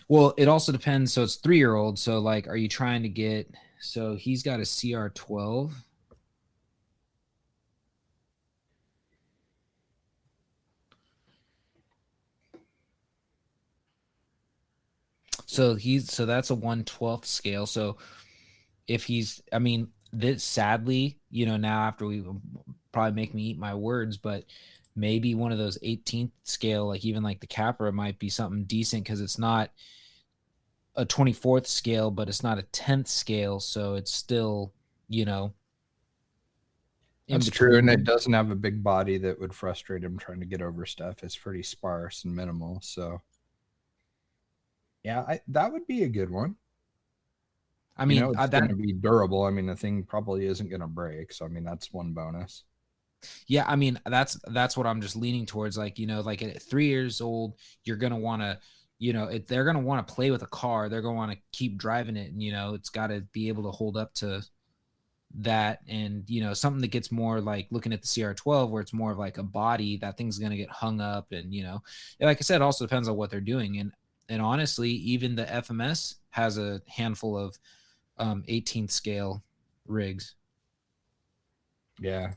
Well, it also depends. So it's 3-year-old. So like, are you trying to get? So he's got a CR12. So that's a 1/12 scale. So if he's, I mean, this sadly, now after we probably make me eat my words, but maybe one of those 18th scale, like even like the Capra might be something decent because it's not a 24th scale, but it's not a 10th scale. So it's still, That's true, and it doesn't have a big body that would frustrate him trying to get over stuff. It's pretty sparse and minimal. So yeah, that would be a good one. I mean, it's going to be durable. I mean, the thing probably isn't going to break. So, I mean, that's one bonus. Yeah, I mean, that's what I'm just leaning towards. Like, like at 3 years old, you're going to want to, they're going to want to play with a car. They're going to want to keep driving it. And, it's got to be able to hold up to that. And, something that gets more like looking at the CR12 where it's more of like a body, that thing's going to get hung up. And, like I said, it also depends on what they're doing. And honestly, even the FMS has a handful of 18th scale rigs. Yeah.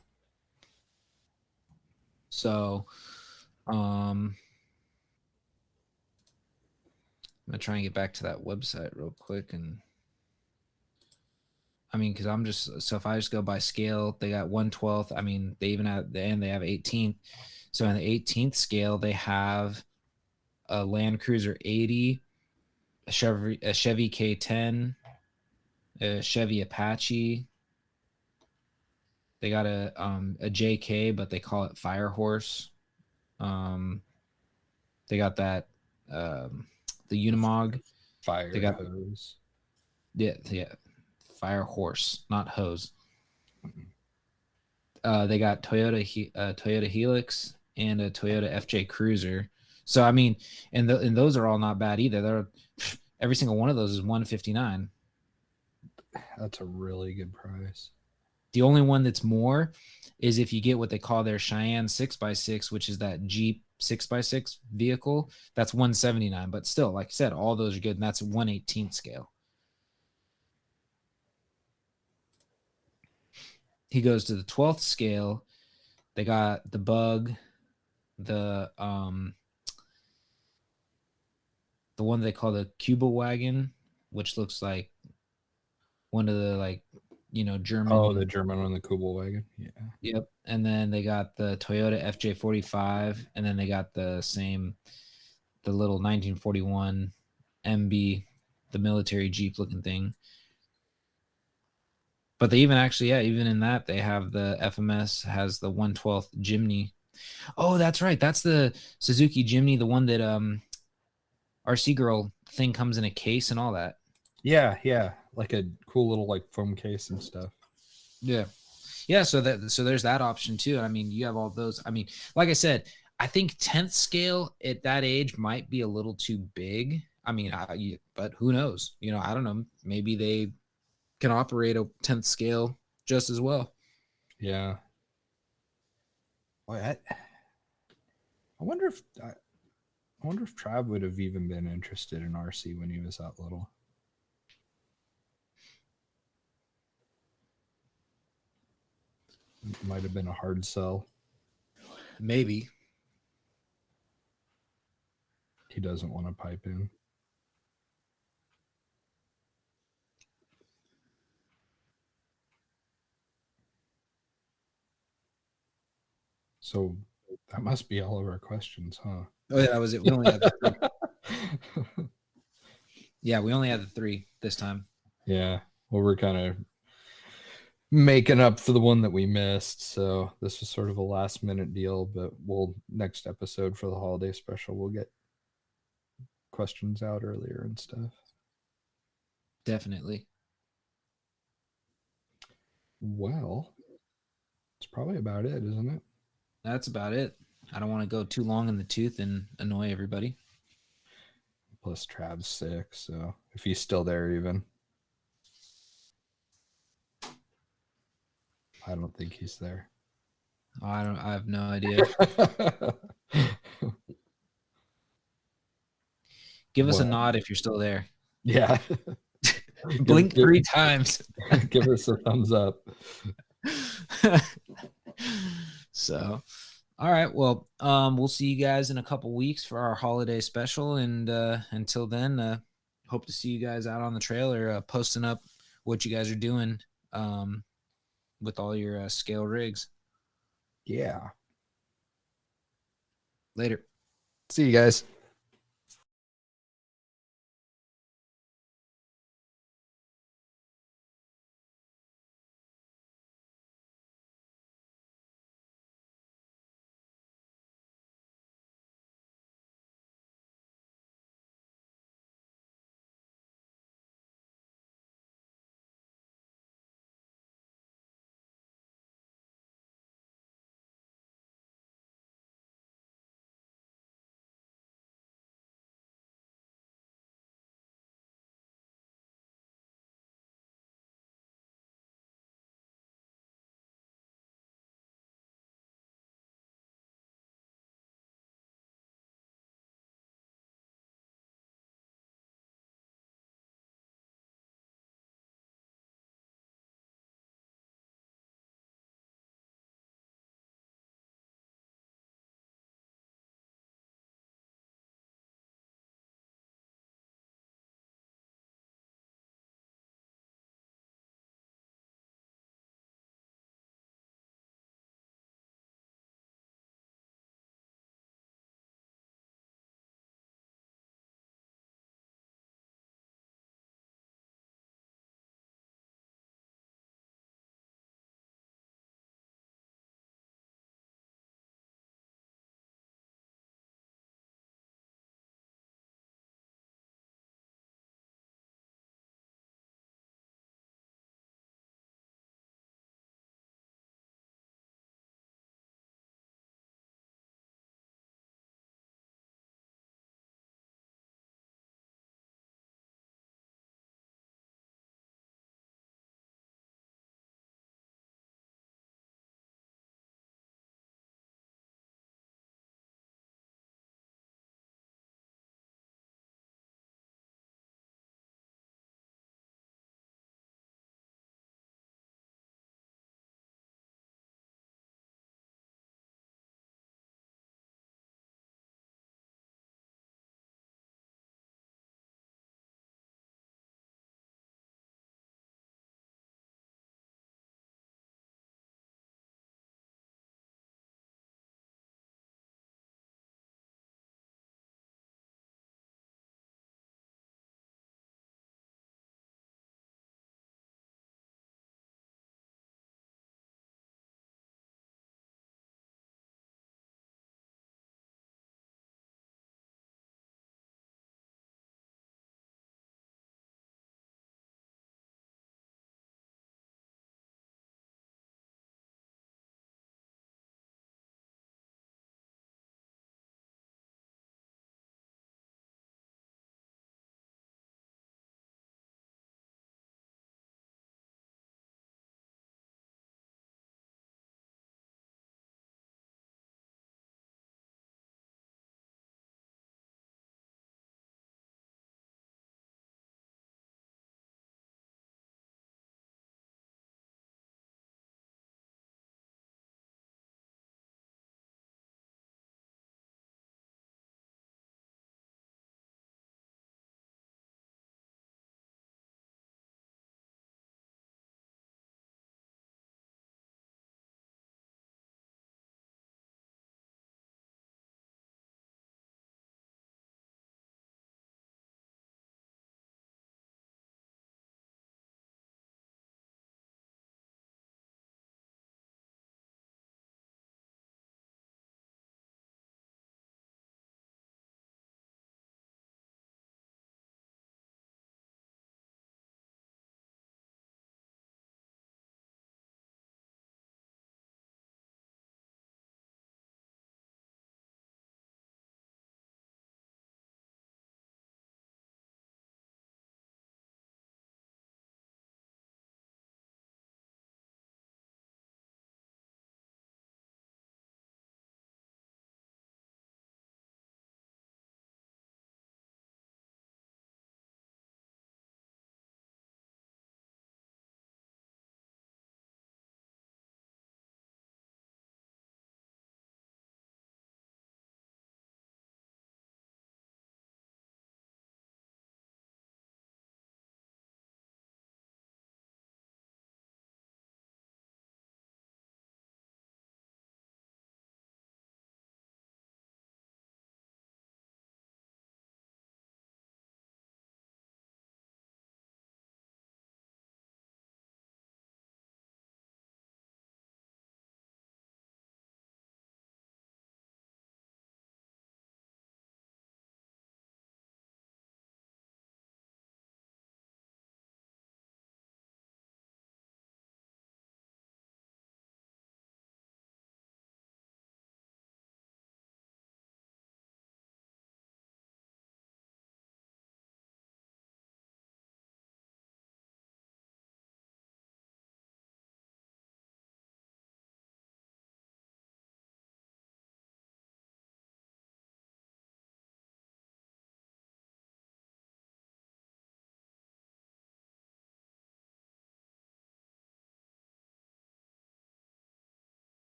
So, I'm gonna try and get back to that website real quick. And I mean, because I'm just, so if I just go by scale, they got 1/12. I mean, they even have, and they have 18th. So in the 18th scale, they have a Land Cruiser 80, a Chevy K10, a Chevy Apache. They got a JK, but they call it Fire Horse. They got that the Unimog. Fire hose. Yeah, Fire Horse, not hose. They got Toyota Helix and a Toyota FJ Cruiser. So I mean, and those are all not bad either. They're every single one of those is $159. That's a really good price. The only one that's more is if you get what they call their Cheyenne 6x6, which is that Jeep 6x6 vehicle. That's $179. But still, like I said, all those are good, and that's 1/18 scale. He goes to the 12th scale. They got the Bug, the one they call the Cuba Wagon, which looks like one of the like German. Oh, the German one, the Kubelwagen. Yeah. Yep. And then they got the Toyota FJ45, and then they got the little 1941 MB, the military Jeep looking thing. But they even even in that, they have the FMS has the 112th Jimny. Oh, that's right. That's the Suzuki Jimny, the one that RC Girl thing comes in a case and all that. Yeah. Like a cool little like foam case and stuff. Yeah. Yeah, so there's that option too. I mean, you have all those. I mean, like I said, I think 10th scale at that age might be a little too big. I mean, but who knows? I don't know. Maybe they can operate a 10th scale just as well. Yeah. Boy, I wonder if Trav would have even been interested in RC when he was that little. It might have been a hard sell. Maybe. He doesn't want to pipe in. So that must be all of our questions, huh? Oh yeah, that was it. We only had the 3. Yeah, we only had the 3 this time. Yeah. Well, we're kind of making up for the one that we missed. So this was sort of a last minute deal, but next episode for the holiday special, we'll get questions out earlier and stuff. Definitely. Well, it's probably about it, isn't it? That's about it. I don't want to go too long in the tooth and annoy everybody. Plus Trav's sick, so if he's still there even. I don't think he's there. Oh, I have no idea. Give us a nod if you're still there. Yeah. Blink 3 times. Give us a thumbs up. So, all right. Well, we'll see you guys in a couple weeks for our holiday special. And until then, hope to see you guys out on the trail or posting up what you guys are doing with all your scale rigs. Yeah. Later. See you guys.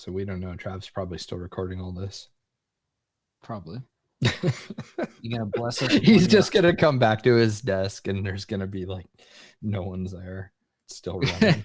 so we don't know. Trav's probably still recording all this. Probably. You gonna bless us? He's just gonna come back to his desk, and there's gonna be like no one's there. It's still running.